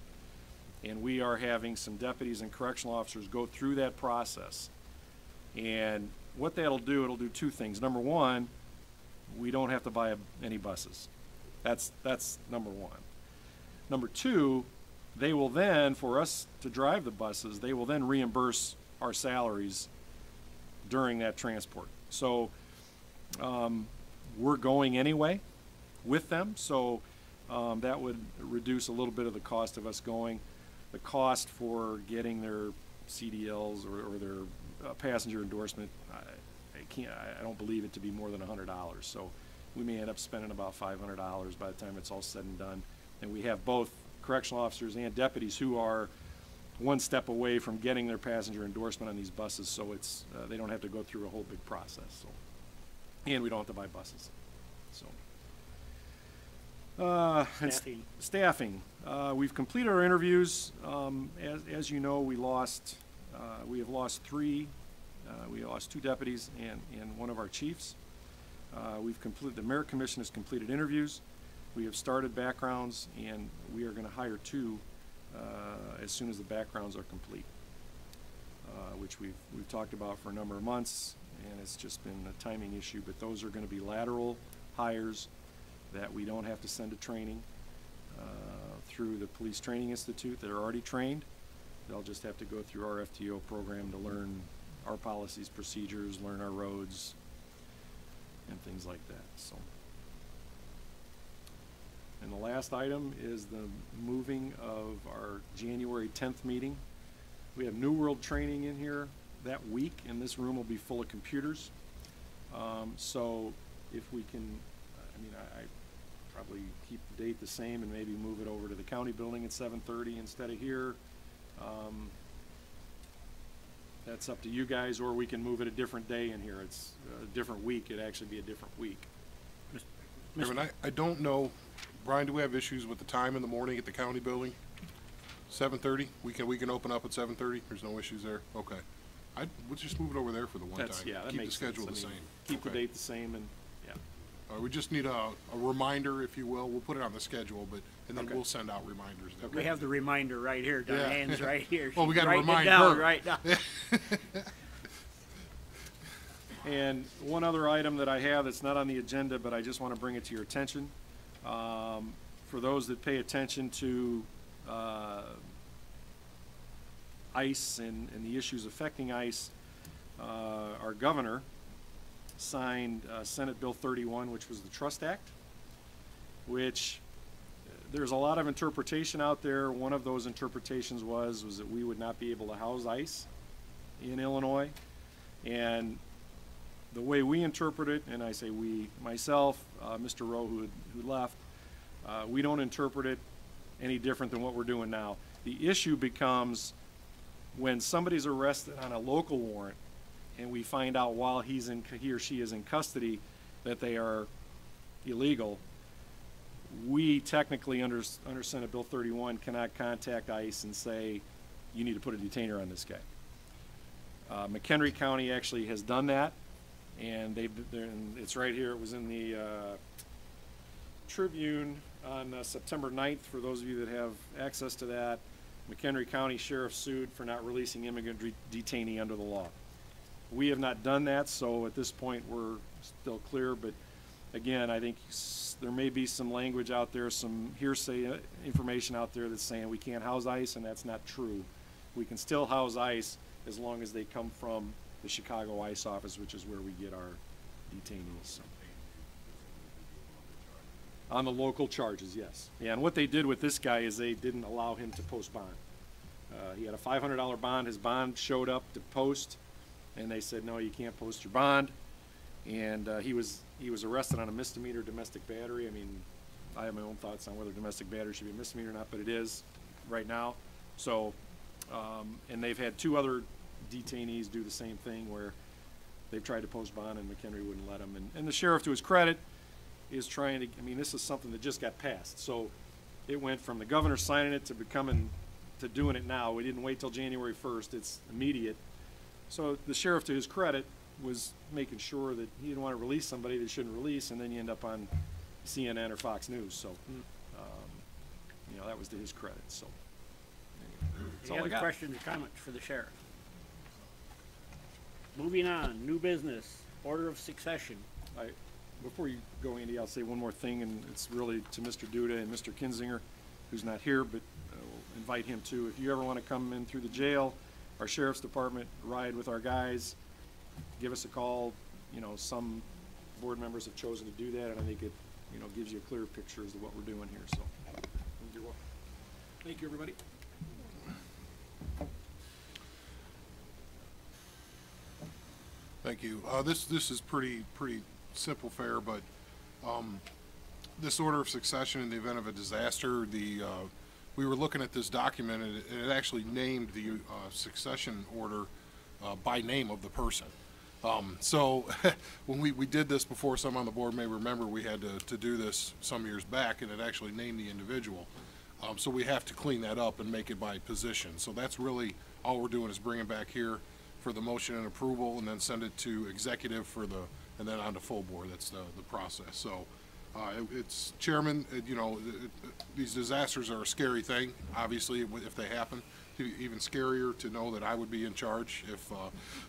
and we are having some deputies and correctional officers go through that process. And what that'll do, it'll do 2 things. Number one, we don't have to buy any buses. That's number one. Number 2, they will then, for us to drive the buses, they will then reimburse our salaries during that transport. So we're going anyway with them, so that would reduce a little bit of the cost of us going. The cost for getting their CDLs or their passenger endorsement, I don't believe it to be more than $100. So we may end up spending about $500 by the time it's all said and done. And we have both correctional officers and deputies who are one step away from getting their passenger endorsement on these buses, so it's they don't have to go through a whole big process. So, and we don't have to buy buses. And Staffing. staffing. We've completed our interviews. As you know, we have lost three. We lost 2 deputies and one of our chiefs. The Merit Commission has completed interviews. We have started backgrounds, and we are going to hire 2 as soon as the backgrounds are complete, which we've talked about for a number of months, and it's just been a timing issue. But those are going to be lateral hires that we don't have to send to training through the Police Training Institute that are already trained. They'll just have to go through our FTO program to learn our policies, procedures, learn our roads, and things like that. So, and the last item is the moving of our January 10th meeting. We have New World training in here that week, and this room will be full of computers. So if we can, I probably keep the date the same and maybe move it over to the county building at 7:30 instead of here. That's up to you guys, or we can move it a different day in here. It's a different week. It'd actually be a different week. Chairman, I don't know, Brian, do we have issues with the time in the morning at the county building? 7:30? We can open up at 7:30? There's no issues there? Okay. We'll just move it over there for the one time. Yeah, that Keep makes the schedule sense. the I mean, same. Keep the Okay. date the same, and yeah. We just need a reminder, if you will. We'll put it on the schedule, and then Okay. we'll send out reminders. We have the reminder right here. Diane's right here. Well, we She's gotta writing it remind down her. right now. And one other item that I have that's not on the agenda, but I just want to bring it to your attention. For those that pay attention to ICE and the issues affecting ICE, our governor signed Senate Bill 31, which was the Trust Act, which there's a lot of interpretation out there. One of those interpretations was that we would not be able to house ICE in Illinois. And the way we interpret it, and I say we, myself, Mr. Rowe, who left, we don't interpret it any different than what we're doing now. The issue becomes when somebody's arrested on a local warrant and we find out while he or she is in custody that they are illegal, we technically under Senate Bill 31 cannot contact ICE and say, you need to put a detainer on this guy. McHenry County actually has done that, and it's right here. It was in the Tribune on September 9th, for those of you that have access to that. McHenry County Sheriff sued for not releasing immigrant detainee under the law. We have not done that, so at this point we're still clear, but again, I think there may be some language out there, some hearsay information out there that's saying we can't house ICE, and that's not true. We can still house ICE as long as they come from the Chicago ICE office, which is where we get our detainees. On the local charges, yes. Yeah, and what they did with this guy is they didn't allow him to post bond. He had a $500 bond. His bond showed up to post, and they said, no, you can't post your bond. And he was arrested on a misdemeanor domestic battery. I mean, I have my own thoughts on whether domestic battery should be a misdemeanor or not, but it is right now. So, and they've had 2 other detainees do the same thing where they've tried to post bond and McHenry wouldn't let them. And the sheriff, to his credit, is trying to, I mean, this is something that just got passed. So it went from the governor signing it to doing it now. We didn't wait till January 1st. It's immediate. So the sheriff, to his credit, was making sure that he didn't want to release somebody that shouldn't release, and then you end up on CNN or Fox News. So, that was to his credit. So, anyway, that's all I Any got. other questions or comments for the sheriff? Moving on, new business, order of succession. Before you go, Andy, I'll say one more thing, and it's really to Mr. Duda and Mr. Kinzinger, who's not here, but we'll invite him too. If you ever want to come in through the jail, our sheriff's department, ride with our guys, give us a call. Some board members have chosen to do that, and I think it, gives you a clearer picture as to what we're doing here. So, you're welcome. Thank you, everybody. Thank you. This is pretty simple fare, but this order of succession in the event of a disaster, we were looking at this document, and it actually named the succession order by name of the person. So when we did this before, some on the board may remember we had to do this some years back, and it actually named the individual. So we have to clean that up and make it by position. So that's really all we're doing, is bringing back here for the motion and approval, and then send it to executive and then on to full board. That's the process. So it's chairman, these disasters are a scary thing, obviously, if they happen. Even scarier to know that I would be in charge if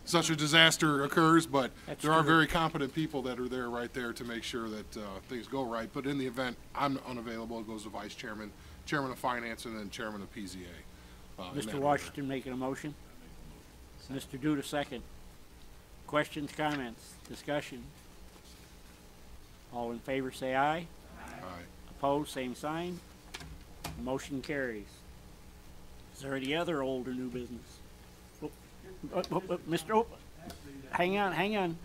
such a disaster occurs, but there are very competent people that are there right there to make sure that things go right. But in the event I'm unavailable, it goes to vice chairman, chairman of finance, and then chairman of PZA. Mr. Washington making a motion. Mr. Duda second. Questions, comments, discussion? All in favor say aye. Aye. Opposed, same sign. Motion carries. Is there any other old or new business? Mr. Hang on.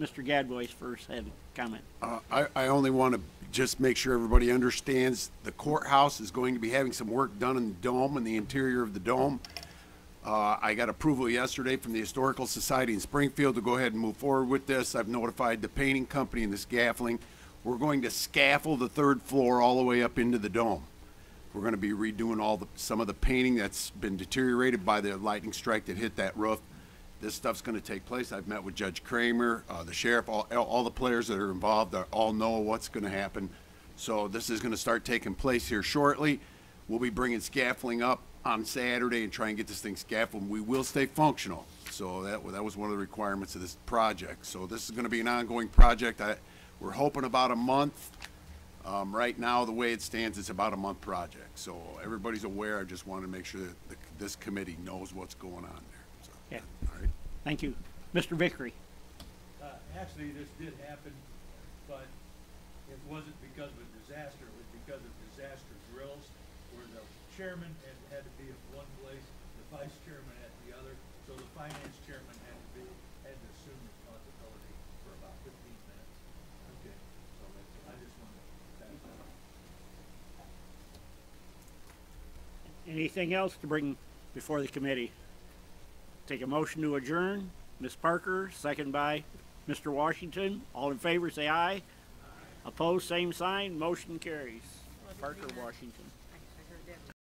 Mr. Gadbois first had a comment. I only want to just make sure everybody understands the courthouse is going to be having some work done in the dome, in the interior of the dome. I got approval yesterday from the Historical Society in Springfield to go ahead and move forward with this. I've notified the painting company and the scaffolding. We're going to scaffold the third floor all the way up into the dome. We're going to be redoing some of the painting that's been deteriorated by the lightning strike that hit that roof. This stuff's going to take place. I've met with Judge Kramer, the sheriff, all the players that are involved all know what's going to happen. So this is going to start taking place here shortly. We'll be bringing scaffolding up on Saturday and try and get this thing scaffolded. We will stay functional. So that was one of the requirements of this project. So this is going to be an ongoing project. We're hoping about a month. Right now, the way it stands, it's about a month project. So everybody's aware. I just want to make sure that this committee knows what's going on there. So, yeah. All right. Thank you. Mr. Vickery. Actually, this did happen, but it wasn't because of a disaster. It was because of disaster drills where the chairman had to be at one place, the vice chairman at the other. So the finance chairman had to assume responsibility for about 15 minutes. Okay. So I just wanted to pass that on. Anything else to bring before the committee? Take a motion to adjourn. Ms. Parker, second by Mr. Washington. All in favor, say aye. Opposed, same sign. Motion carries. Parker, Washington.